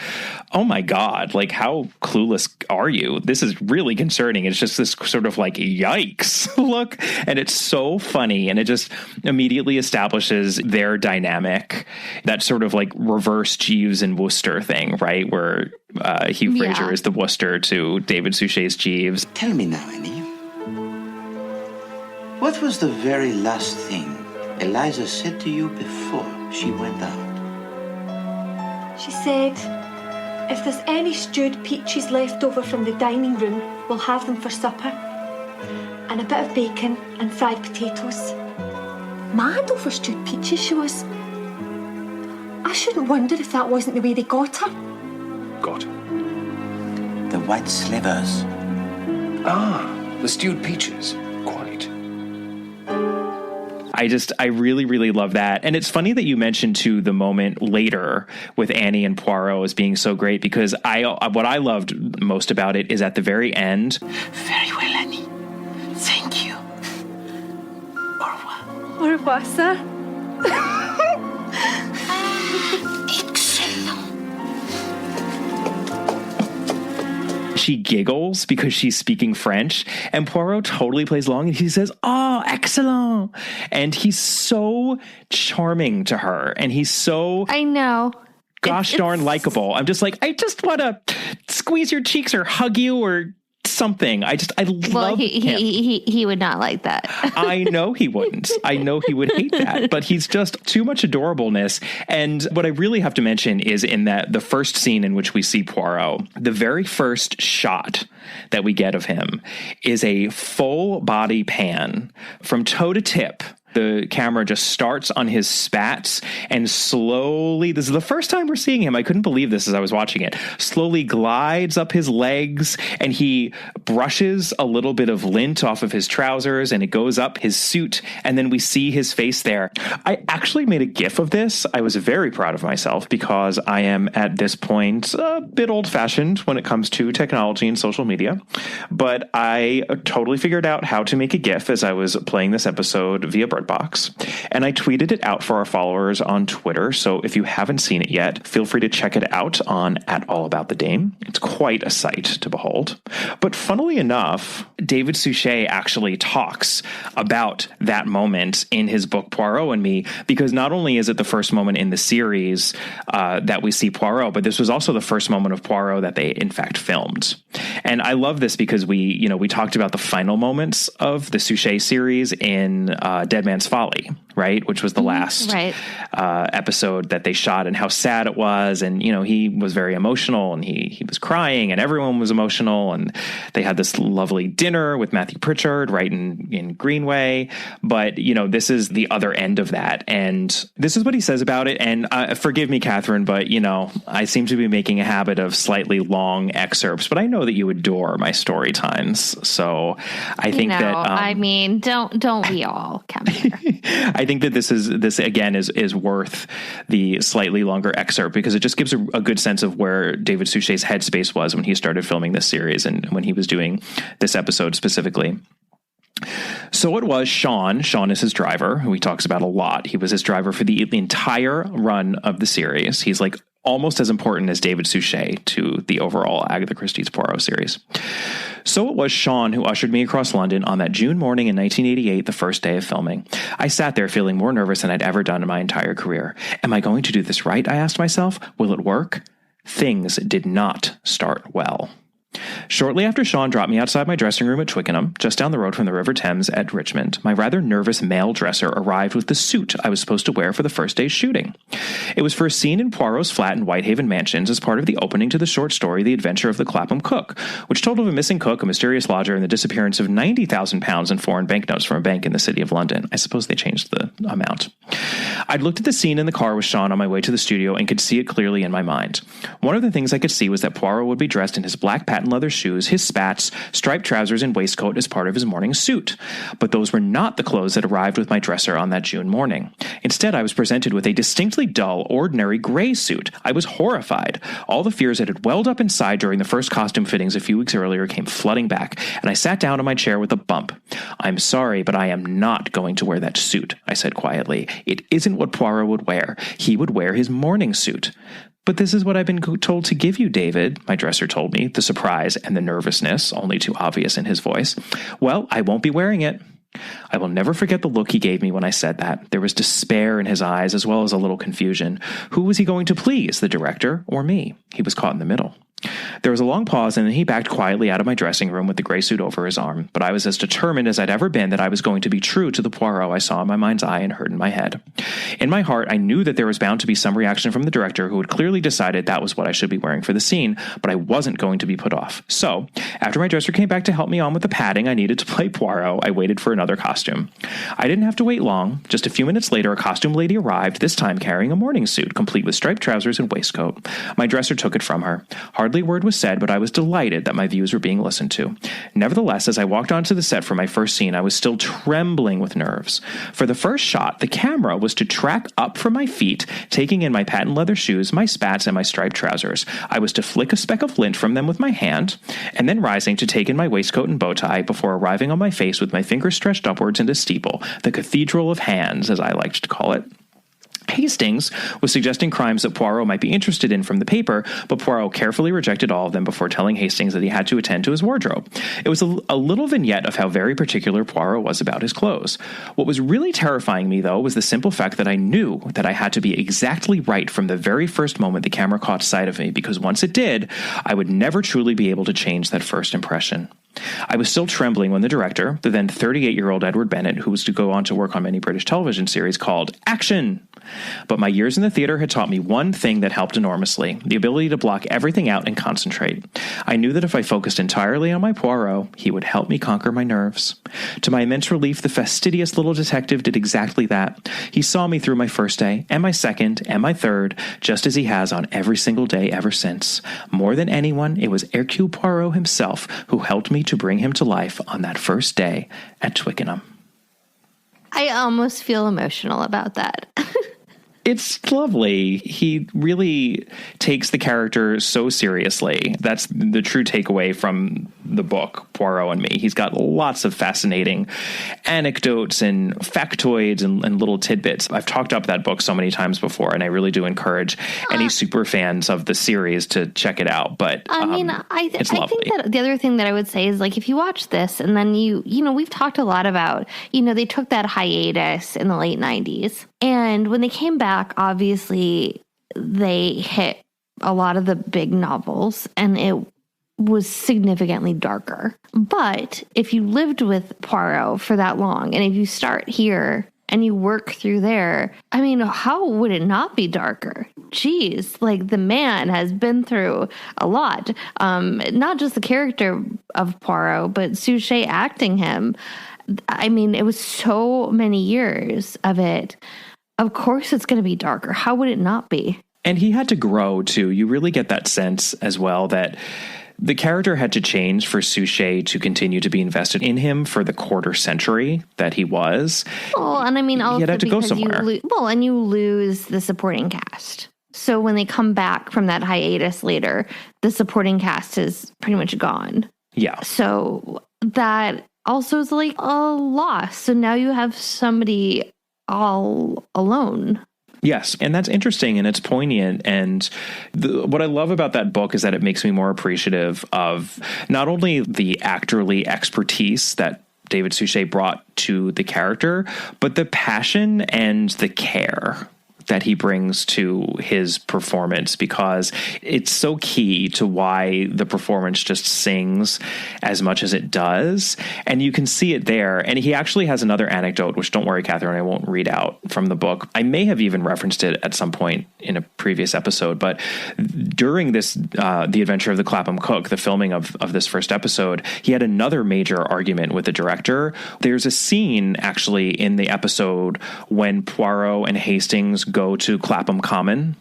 oh my God, like, how clueless are you? This is really concerning. It's just this sort of like, yikes look. And it's so funny. And it just immediately establishes their dynamic, that sort of like reverse Jeeves and Wooster thing, right? Where Hugh Fraser is the Wooster to David Suchet's Jeeves.
Tell me now, Annie. What was the very last thing Eliza said to you before she went out?
She said, if there's any stewed peaches left over from the dining room, we'll have them for supper. And a bit of bacon and fried potatoes. Mad over stewed peaches, she was. I shouldn't wonder if that wasn't the way they got her.
Got
The white slavers.
Ah, the stewed peaches. Quite.
I really, really love that. And it's funny that you mentioned too the moment later with Annie and Poirot as being so great, because what I loved most about it is at the very end.
Very well, Annie. Thank you. Au revoir.
Au revoir, sir.
She giggles because she's speaking French, and Poirot totally plays along and he says, oh, excellent. And he's so charming to her. And he's so,
I know,
gosh darn likable. I'm just like, I just want to squeeze your cheeks or hug you or something. I love him.
He would not like that.
I know he wouldn't. I know he would hate that, but he's just too much adorableness. And what I really have to mention is in that the first scene in which we see Poirot, the very first shot that we get of him is a full body pan from toe to tip. The camera just starts on his spats and slowly, this is the first time we're seeing him, I couldn't believe this as I was watching it, slowly glides up his legs and he brushes a little bit of lint off of his trousers and it goes up his suit and then we see his face there. I actually made a GIF of this. I was very proud of myself because I am at this point a bit old-fashioned when it comes to technology and social media, but I totally figured out how to make a GIF as I was playing this episode via Box, and I tweeted it out for our followers on Twitter. So if you haven't seen it yet, feel free to check it out on @AllAboutTheDame. It's quite a sight to behold. But funnily enough, David Suchet actually talks about that moment in his book Poirot and Me, because not only is it the first moment in the series that we see Poirot, but this was also the first moment of Poirot that they in fact filmed. And I love this because we talked about the final moments of the Suchet series in Dead Man's Folly, right? Which was the last episode that they shot, and how sad it was. And, you know, he was very emotional, and he was crying, and everyone was emotional. And they had this lovely dinner with Matthew Pritchard right in Greenway. But, you know, this is the other end of that. And this is what he says about it. And forgive me, Catherine, but, you know, I seem to be making a habit of slightly long excerpts, but I know that you adore my story times. So I think that,
I mean, don't we all, Kevin?
I think that this again is worth the slightly longer excerpt, because it just gives a good sense of where David Suchet's headspace was when he started filming this series and when he was doing this episode specifically. So it was Sean. Sean is his driver, who he talks about a lot. He was his driver for the entire run of the series. He's like almost as important as David Suchet to the overall Agatha Christie's Poirot series. So it was Sean who ushered me across London on that June morning in 1988, the first day of filming. I sat there feeling more nervous than I'd ever done in my entire career. Am I going to do this right? I asked myself. Will it work? Things did not start well. Shortly after Sean dropped me outside my dressing room at Twickenham, just down the road from the River Thames at Richmond, my rather nervous male dresser arrived with the suit I was supposed to wear for the first day's shooting. It was for a scene in Poirot's flat in Whitehaven Mansions as part of the opening to the short story The Adventure of the Clapham Cook, which told of a missing cook, a mysterious lodger, and the disappearance of £90,000 in foreign banknotes from a bank in the city of London. I suppose they changed the amount. I'd looked at the scene in the car with Sean on my way to the studio and could see it clearly in my mind. One of the things I could see was that Poirot would be dressed in his black patent leather shoes, his spats, striped trousers, and waistcoat as part of his morning suit. But those were not the clothes that arrived with my dresser on that June morning. Instead, I was presented with a distinctly dull, ordinary gray suit. I was horrified. All the fears that had welled up inside during the first costume fittings a few weeks earlier came flooding back, and I sat down in my chair with a bump. I'm sorry, but I am not going to wear that suit, I said quietly. It isn't what Poirot would wear. He would wear his morning suit. But this is what I've been told to give you, David, my dresser told me, the surprise and the nervousness only too obvious in his voice. Well, I won't be wearing it. I will never forget the look he gave me when I said that. There was despair in his eyes as well as a little confusion. Who was he going to please, the director or me? He was caught in the middle. There was a long pause, and then he backed quietly out of my dressing room with the gray suit over his arm, but I was as determined as I'd ever been that I was going to be true to the Poirot I saw in my mind's eye and heard in my head. In my heart, I knew that there was bound to be some reaction from the director who had clearly decided that was what I should be wearing for the scene, but I wasn't going to be put off. So, after my dresser came back to help me on with the padding I needed to play Poirot, I waited for another costume. I didn't have to wait long. Just a few minutes later, a costume lady arrived, this time carrying a morning suit, complete with striped trousers and waistcoat. My dresser took it from her. Hardly a word was said, but I was delighted that my views were being listened to. Nevertheless, as I walked onto the set for my first scene, I was still trembling with nerves. For the first shot, the camera was to track up from my feet, taking in my patent leather shoes, my spats, and my striped trousers. I was to flick a speck of lint from them with my hand, and then rising to take in my waistcoat and bow tie before arriving on my face with my fingers stretched upwards into steeple, the cathedral of hands, as I liked to call it. Hastings was suggesting crimes that Poirot might be interested in from the paper, but Poirot carefully rejected all of them before telling Hastings that he had to attend to his wardrobe. It was a little vignette of how very particular Poirot was about his clothes. What was really terrifying me, though, was the simple fact that I knew that I had to be exactly right from the very first moment the camera caught sight of me, because once it did, I would never truly be able to change that first impression. I was still trembling when the director, the then 38-year-old Edward Bennett, who was to go on to work on many British television series, called action. But my years in the theater had taught me one thing that helped enormously, the ability to block everything out and concentrate. I knew that if I focused entirely on my Poirot, he would help me conquer my nerves. To my immense relief, the fastidious little detective did exactly that. He saw me through my first day, and my second, and my third, just as he has on every single day ever since. More than anyone, it was Hercule Poirot himself who helped me to bring him to life on that first day at Twickenham.
I almost feel emotional about that.
It's lovely. He really takes the character so seriously. That's the true takeaway from the book, Poirot and Me. He's got lots of fascinating anecdotes and factoids and little tidbits. I've talked up that book so many times before, and I really do encourage any super fans of the series to check it out. But I think that the other thing that I would say is, like, if you watch this and then you know, we've talked a lot about, you know, they took that hiatus in the late 90s. And when they came back, obviously, they hit a lot of the big novels, and it was significantly darker. But if you lived with Poirot for that long, and if you start here
and you work through there. I mean, how would it not be darker? Jeez, like the man has been through a lot. Not just the character of Poirot, but Suchet acting him. I mean, it was so many years of it. Of course it's going to be darker. How would it not be?
And he had to grow, too. You really get that sense as well that the character had to change for Suchet to continue to be invested in him for the quarter century that he was.
Well, and I mean, also
he had to go somewhere.
And you lose the supporting cast. So when they come back from that hiatus later, the supporting cast is pretty much gone.
Yeah.
So that also is like a loss. So now you have somebody all alone.
Yes, and that's interesting and it's poignant. And what I love about that book is that it makes me more appreciative of not only the actorly expertise that David Suchet brought to the character, but the passion and the care that he brings to his performance, because it's so key to why the performance just sings as much as it does. And you can see it there. And he actually has another anecdote, which don't worry, Catherine, I won't read out from the book. I may have even referenced it at some point in a previous episode, but during this, The Adventure of the Clapham Cook, the filming of this first episode, he had another major argument with the director. There's a scene actually in the episode when Poirot and Hastings go to Clapham Common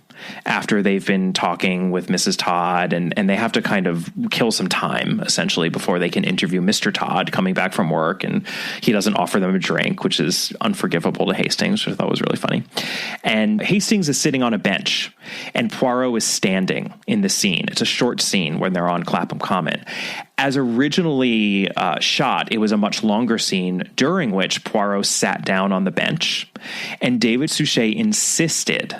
after they've been talking with Mrs. Todd, and they have to kind of kill some time essentially before they can interview Mr. Todd coming back from work, and he doesn't offer them a drink, which is unforgivable to Hastings, which I thought was really funny. And Hastings is sitting on a bench and Poirot is standing in the scene. It's a short scene when they're on Clapham Common. As originally shot, it was a much longer scene during which Poirot sat down on the bench, and David Suchet insisted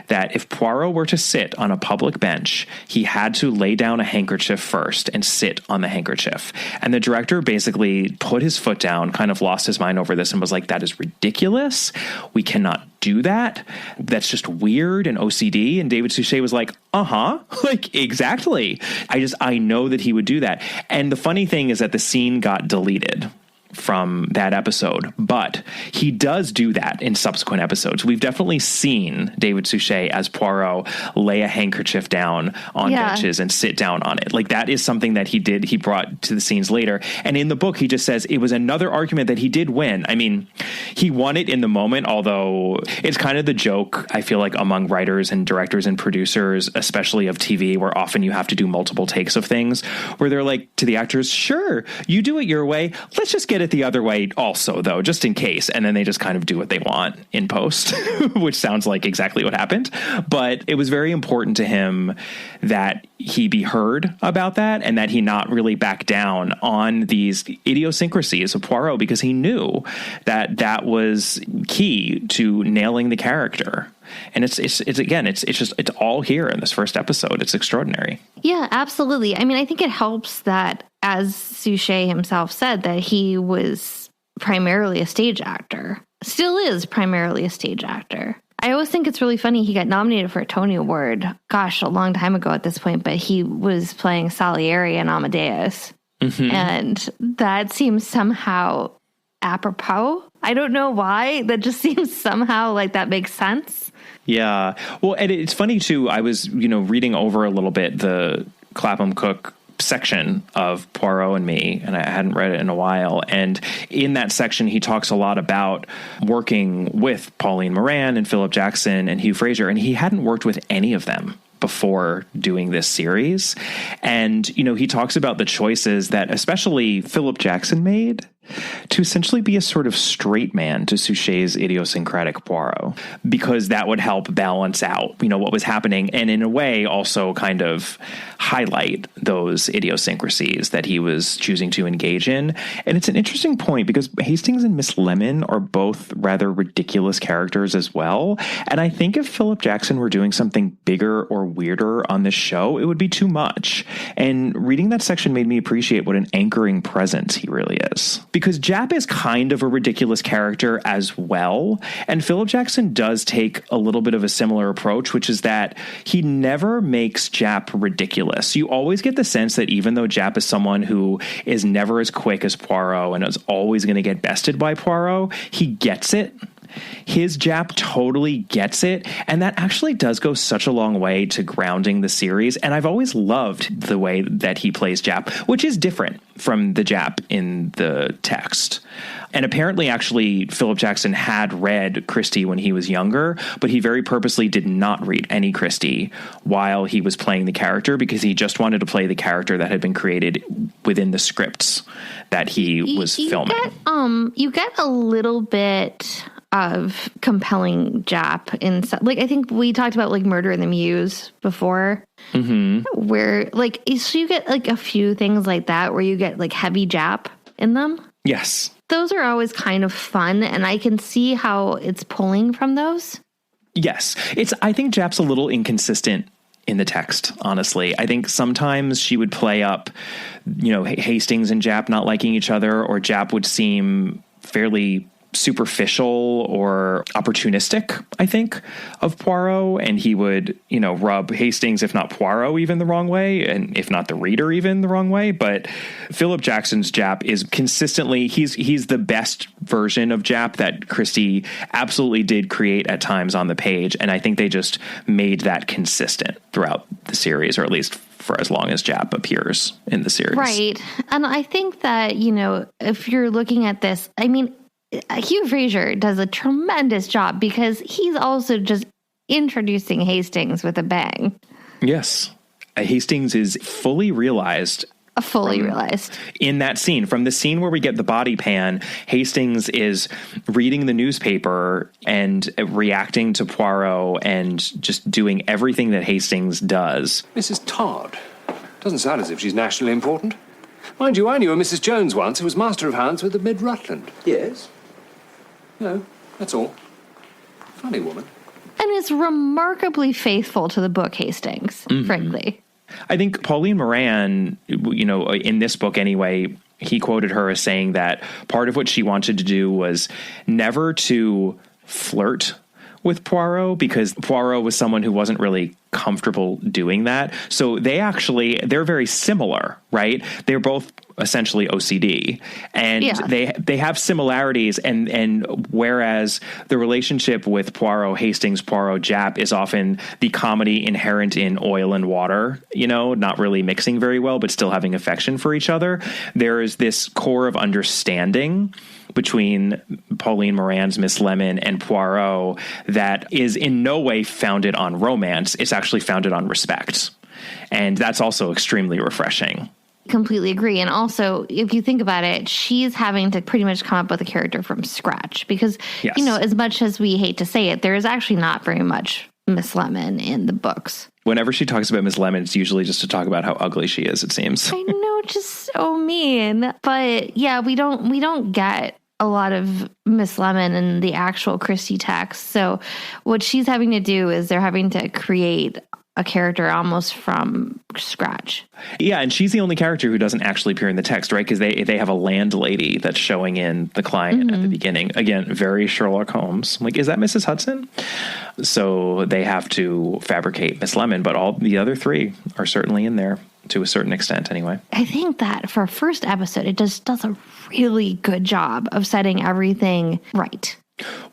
that if Poirot were to sit on a public bench, he had to lay down a handkerchief first and sit on the handkerchief. And the director basically put his foot down, kind of lost his mind over this and was like, that is ridiculous. We cannot do that. That's just weird and OCD. And David Suchet was like, like, exactly. I know that he would do that. And the funny thing is that the scene got deleted from that episode, but he does do that in subsequent episodes. We've definitely seen David Suchet as Poirot lay a handkerchief down on benches and sit down on it. Like, that is something that he did. He brought to the scenes later. And in the book, he just says it was another argument that he did win. I mean, he won it in the moment, although it's kind of the joke, I feel like, among writers and directors and producers, especially of TV, where often you have to do multiple takes of things, where they're like to the actors, sure, you do it your way. Let's just get it the other way also, though, just in case. And then they just kind of do what they want in post, which sounds like exactly what happened. But it was very important to him that he be heard about that and that he not really back down on these idiosyncrasies of Poirot, because he knew that that was key to nailing the character. And it's all here in this first episode. It's extraordinary.
Yeah, absolutely. I mean, I think it helps that, as Suchet himself said, that he was primarily a stage actor. Still is primarily a stage actor. I always think it's really funny. He got nominated for a Tony Award, gosh, a long time ago at this point, but he was playing Salieri in Amadeus. Mm-hmm. And that seems somehow apropos. I don't know why. That just seems somehow like that makes sense.
Yeah. Well, and it's funny, too. I was, reading over a little bit the Clapham Cook section of Poirot and Me, and I hadn't read it in a while. And in that section, he talks a lot about working with Pauline Moran and Philip Jackson and Hugh Fraser, and he hadn't worked with any of them before doing this series. And, he talks about the choices that especially Philip Jackson made to essentially be a sort of straight man to Suchet's idiosyncratic Poirot, because that would help balance out, what was happening, and in a way also kind of highlight those idiosyncrasies that he was choosing to engage in. And it's an interesting point, because Hastings and Miss Lemon are both rather ridiculous characters as well. And I think if Philip Jackson were doing something bigger or weirder on this show, it would be too much. And reading that section made me appreciate what an anchoring presence he really is. Because Jap is kind of a ridiculous character as well. And Philip Jackson does take a little bit of a similar approach, which is that he never makes Jap ridiculous. You always get the sense that even though Jap is someone who is never as quick as Poirot and is always going to get bested by Poirot, he gets it. his Jap totally gets it. And that actually does go such a long way to grounding the series. And I've always loved the way that he plays Jap, which is different from the Jap in the text. And apparently, actually, Philip Jackson had read Christie when he was younger, but he very purposely did not read any Christie while he was playing the character, because he just wanted to play the character that had been created within the scripts that he was filming.
You get a little bit of compelling Jap in, like, I think we talked about like Murder in the Muse before, where like, so you get like a few things like that where you get like heavy Jap in them.
Yes.
Those are always kind of fun, and I can see how it's pulling from those.
Yes. I think Jap's a little inconsistent in the text, honestly. I think sometimes she would play up, Hastings and Jap not liking each other, or Jap would seem fairly superficial or opportunistic, I think, of Poirot, and he would, rub Hastings, if not Poirot, even the wrong way, and if not the reader even the wrong way. But Philip Jackson's Jap is consistently, he's the best version of Jap that Christie absolutely did create at times on the page, and I think they just made that consistent throughout the series, or at least for as long as Jap appears in the series.
Right. And I think that, if you're looking at this, I mean, Hugh Fraser does a tremendous job, because he's also just introducing Hastings with a bang.
Yes. Hastings is fully realized. In that scene, from the scene where we get the body pan, Hastings is reading the newspaper and reacting to Poirot and just doing everything that Hastings does.
Mrs. Todd. Doesn't sound as if she's nationally important. Mind you, I knew a Mrs. Jones once who was Master of Hounds with the Mid-Rutland.
Yes.
No, that's all. Funny woman.
And is remarkably faithful to the book, Hastings, frankly.
I think Pauline Moran, in this book anyway, he quoted her as saying that part of what she wanted to do was never to flirt with Poirot, because Poirot was someone who wasn't really comfortable doing that. So they're very similar, right? They're both essentially OCD, and they have similarities, and whereas the relationship with Poirot Hastings, Poirot Jap is often the comedy inherent in oil and water, not really mixing very well, but still having affection for each other. There is this core of understanding between Pauline Moran's Miss Lemon and Poirot that is in no way founded on romance. It's actually founded on respect. And that's also extremely refreshing.
Completely agree. And also, if you think about it, she's having to pretty much come up with a character from scratch, because, as much as we hate to say it, there is actually not very much Miss Lemon in the books.
Whenever she talks about Miss Lemon, it's usually just to talk about how ugly she is, it seems.
I know, just so mean. But yeah, we don't get a lot of Miss Lemon in the actual Christie text. So what she's having to do is they're having to create a character almost from scratch. Yeah,
and she's the only character who doesn't actually appear in the text, right? Because they have a landlady that's showing in the client at the beginning. Again, very Sherlock Holmes. I'm like, is that Mrs. Hudson? So they have to fabricate Miss Lemon, but all the other three are certainly in there to a certain extent anyway.
I think that for a first episode, it just does a really good job of setting everything right.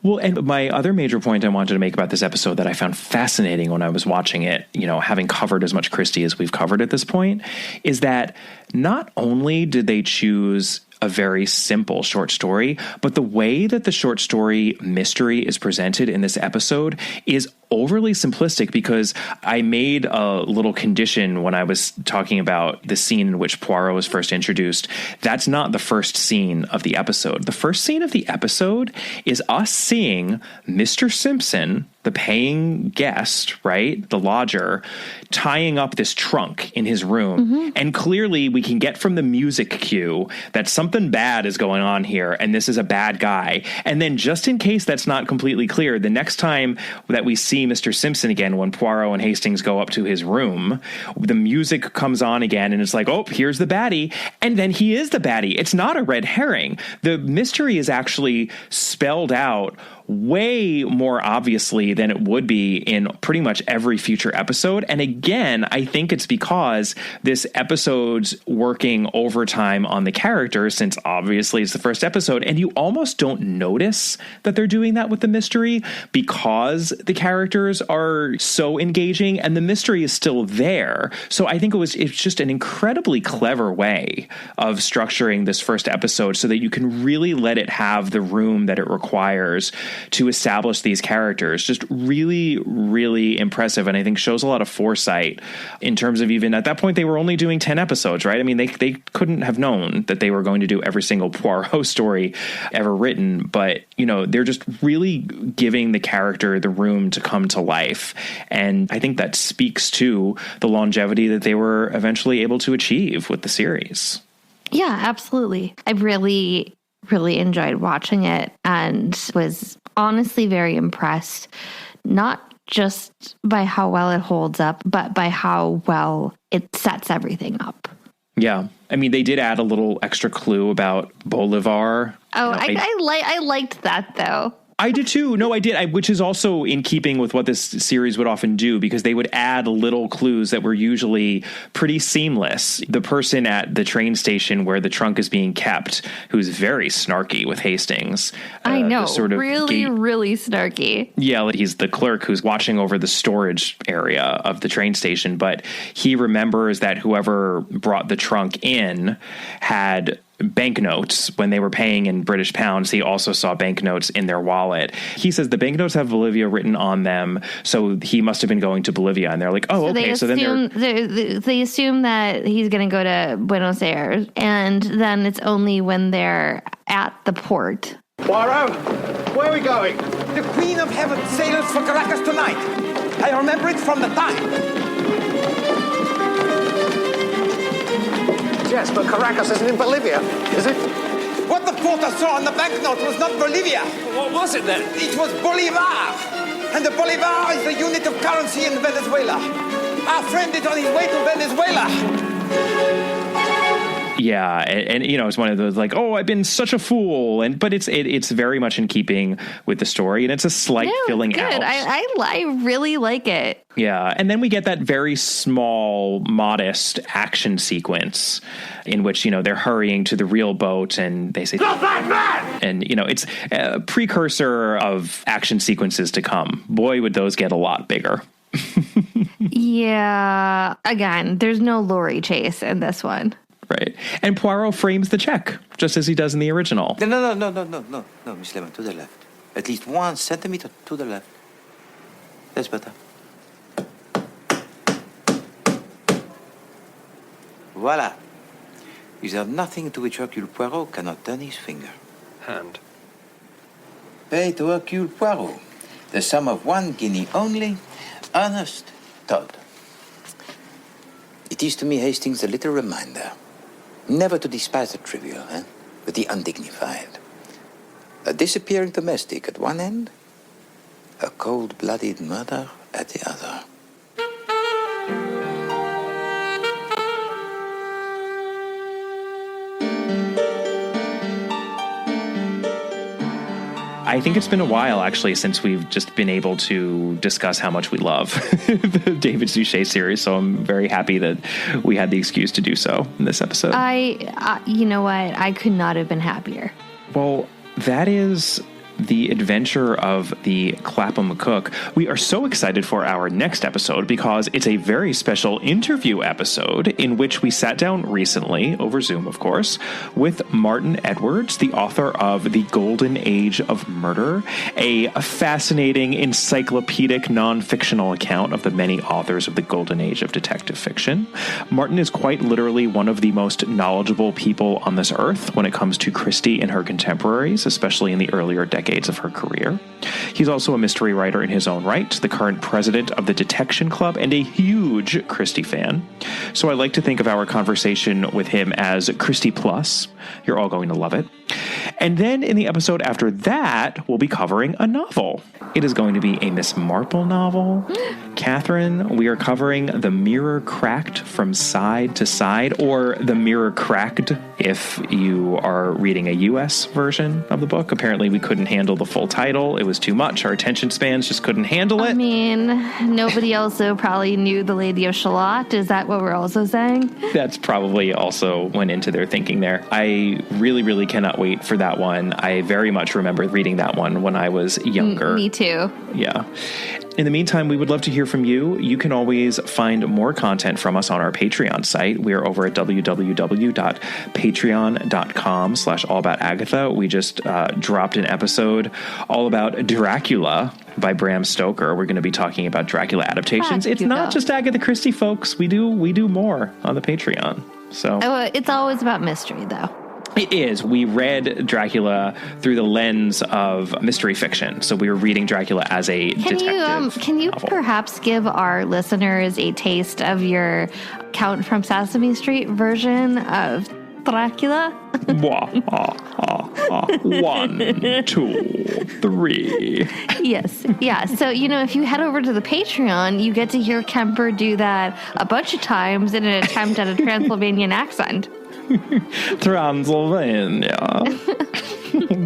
Well, and my other major point I wanted to make about this episode that I found fascinating when I was watching it, having covered as much Christie as we've covered at this point, is that not only did they choose a very simple short story, but the way that the short story mystery is presented in this episode is overly simplistic, because I made a little condition when I was talking about the scene in which Poirot was first introduced. That's not the first scene of the episode. The first scene of the episode is us seeing Mr. Simpson, the paying guest, right, the lodger, tying up this trunk in his room. And clearly we can get from the music cue that something bad is going on here, and this is a bad guy. And then, just in case that's not completely clear, the next time that we see Mr. Simpson again, when Poirot and Hastings go up to his room, the music comes on again, and it's like, oh, here's the baddie. And then he is the baddie. It's not a red herring. The mystery is actually spelled out way more obviously than it would be in pretty much every future episode. And again, I think it's because this episode's working overtime on the characters, since obviously it's the first episode, and you almost don't notice that they're doing that with the mystery because the characters are so engaging and the mystery is still there. So I think it's just an incredibly clever way of structuring this first episode so that you can really let it have the room that it requires to establish these characters. Just really, really impressive, and I think shows a lot of foresight in terms of, even at that point, they were only doing 10 episodes, right? I mean, they couldn't have known that they were going to do every single Poirot story ever written, but, you know, they're just really giving the character the room to come to life. And I think that speaks to the longevity that they were eventually able to achieve with the series.
Yeah, absolutely. I really enjoyed watching it and was honestly very impressed, not just by how well it holds up, but by how well it sets everything up.
Yeah. I mean, they did add a little extra clue about Bolivar.
Oh, I liked that, though.
I did too. No, I did. Which is also in keeping with what this series would often do, because they would add little clues that were usually pretty seamless. The person at the train station where the trunk is being kept, who's very snarky with Hastings.
I know,
sort of
really snarky.
Yeah, he's the clerk who's watching over the storage area of the train station, but he remembers that whoever brought the trunk in had banknotes when they were paying in British pounds. He also saw banknotes in their wallet. He says the banknotes have Bolivia written on them, so he must have been going to Bolivia. And they're like, oh, okay. So then
they assume that he's going to go to Buenos Aires, and then it's only when they're at the port.
Poirot, where are we going? The Queen of Heaven sails for Caracas tonight. I remember it from the time.
Yes, but Caracas isn't in Bolivia, is it?
What the porter saw on the banknote was not Bolivia.
What was it then?
It was Bolivar. And the Bolivar is the unit of currency in Venezuela. Our friend is on his way to Venezuela.
Yeah, and you know, it's one of those like, oh, I've been such a fool, but it's very much in keeping with the story, and it's a slight filling
good.
out.
I really like it.
Yeah, and then we get that very small, modest action sequence in which, you know, they're hurrying to the real boat, and they say, "Stop that man!" And you know, it's a precursor of action sequences to come. Boy, would those get a lot bigger.
Yeah, again, there's no lorry chase in this one.
Right. And Poirot frames the check, just as he does in the original.
No, Miss Lemon, to the left. At least 1 centimeter to the left. That's better. Voila. Is there nothing to which Hercule Poirot cannot turn his finger?
Hand.
Pay to Hercule Poirot the sum of 1 guinea only, Ernest Todd. It is to me, Hastings, a little reminder. Never to despise the trivial, but the undignified. A disappearing domestic at one end, a cold-blooded murder at the other.
I think it's been a while, actually, since we've just been able to discuss how much we love the David Suchet series. So I'm very happy that we had the excuse to do so in this episode.
You know what? I could not have been happier.
Well, that is the adventure of the Clapham cook. We are so excited for our next episode because it's a very special interview episode in which we sat down recently, over Zoom of course, with Martin Edwards, the author of The Golden Age of Murder, a fascinating encyclopedic non-fictional account of the many authors of the Golden Age of detective fiction. Martin is quite literally one of the most knowledgeable people on this earth when it comes to Christie and her contemporaries, especially in the earlier decades of her career. He's also a mystery writer in his own right, the current president of the Detection Club, and a huge Christie fan. So I like to think of our conversation with him as Christie Plus. You're all going to love it. And then in the episode after that, we'll be covering a novel. It is going to be a Miss Marple novel. Catherine, we are covering The Mirror Cracked from Side to Side, or The Mirror Cracked if you are reading a U.S. version of the book. Apparently, we couldn't handle the full title. It was too much. Our attention spans just couldn't handle it.
I mean, nobody also probably knew The Lady of Shalott. Is that what we're also saying?
That's probably also went into their thinking there. I really, really cannot wait for that one. I very much remember reading that one when I was younger.
Me too.
Yeah. In the meantime, we would love to hear from you. You can always find more content from us on our Patreon site. We are over at www.patreon.com/allaboutagatha. We just dropped an episode all about Dracula by Bram Stoker. We're going to be talking about Dracula adaptations. It's not just Agatha Christie, folks. We do more on the Patreon. So
it's always about mystery, though.
It is. We read Dracula through the lens of mystery fiction. So we were reading Dracula as a detective
Can you
novel.
perhaps give our listeners a taste of your Count from Sesame Street version of Dracula?
1, 2, 3.
Yes. Yeah. So, if you head over to the Patreon, you get to hear Kemper do that a bunch of times in an attempt at a Transylvanian accent.
Transylvania.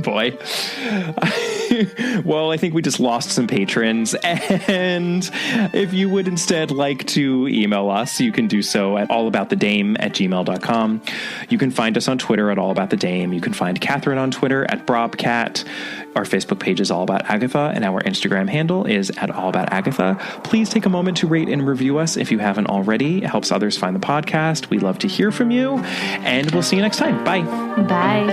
Boy. Well, I think we just lost some patrons. And if you would instead like to email us, you can do so at allaboutthedame@gmail.com. You can find us on Twitter at allaboutthedame. You can find Catherine on Twitter at Brobcat. Our Facebook page is All About Agatha, and our Instagram handle is at All About Agatha. Please take a moment to rate and review us if you haven't already. It helps others find the podcast. We love to hear from you, and we'll see you next time. Bye.
Bye.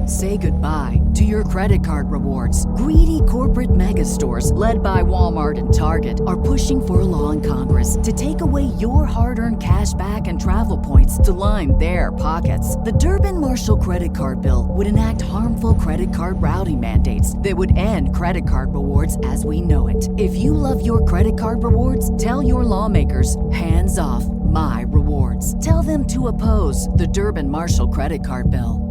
Say goodbye to your credit card rewards. Greedy corporate mega stores, led by Walmart and Target, are pushing for a law in Congress to take away your hard-earned cash back and travel points to line their pockets. The Durbin-Marshall credit card bill would enact harmful credit card routing mandates that would end credit card rewards as we know it. If you love your credit card rewards, tell your lawmakers, hands off my rewards. Tell them to oppose the Durbin-Marshall credit card bill.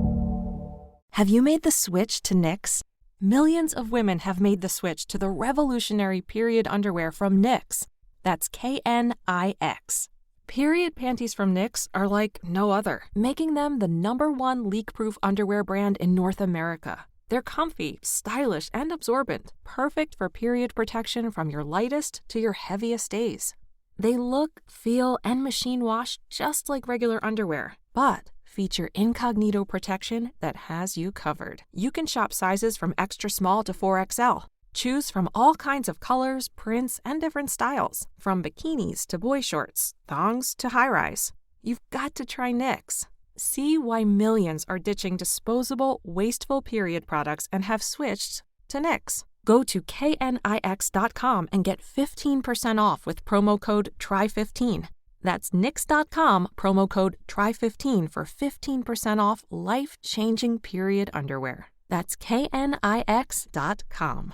Have you made the switch to Knix? Millions of women have made the switch to the revolutionary period underwear from Knix. That's Knix. Period panties from Knix are like no other, making them the #1 leak-proof underwear brand in North America. They're comfy, stylish, and absorbent, perfect for period protection from your lightest to your heaviest days. They look, feel, and machine wash just like regular underwear, but feature incognito protection that has you covered. You can shop sizes from extra small to 4XL. Choose from all kinds of colors, prints, and different styles, from bikinis to boy shorts, thongs to high-rise. You've got to try Knix. See why millions are ditching disposable, wasteful period products and have switched to Knix. Go to knix.com and get 15% off with promo code TRY15. That's Knix.com, promo code TRY15 for 15% off life-changing period underwear. That's knix.com.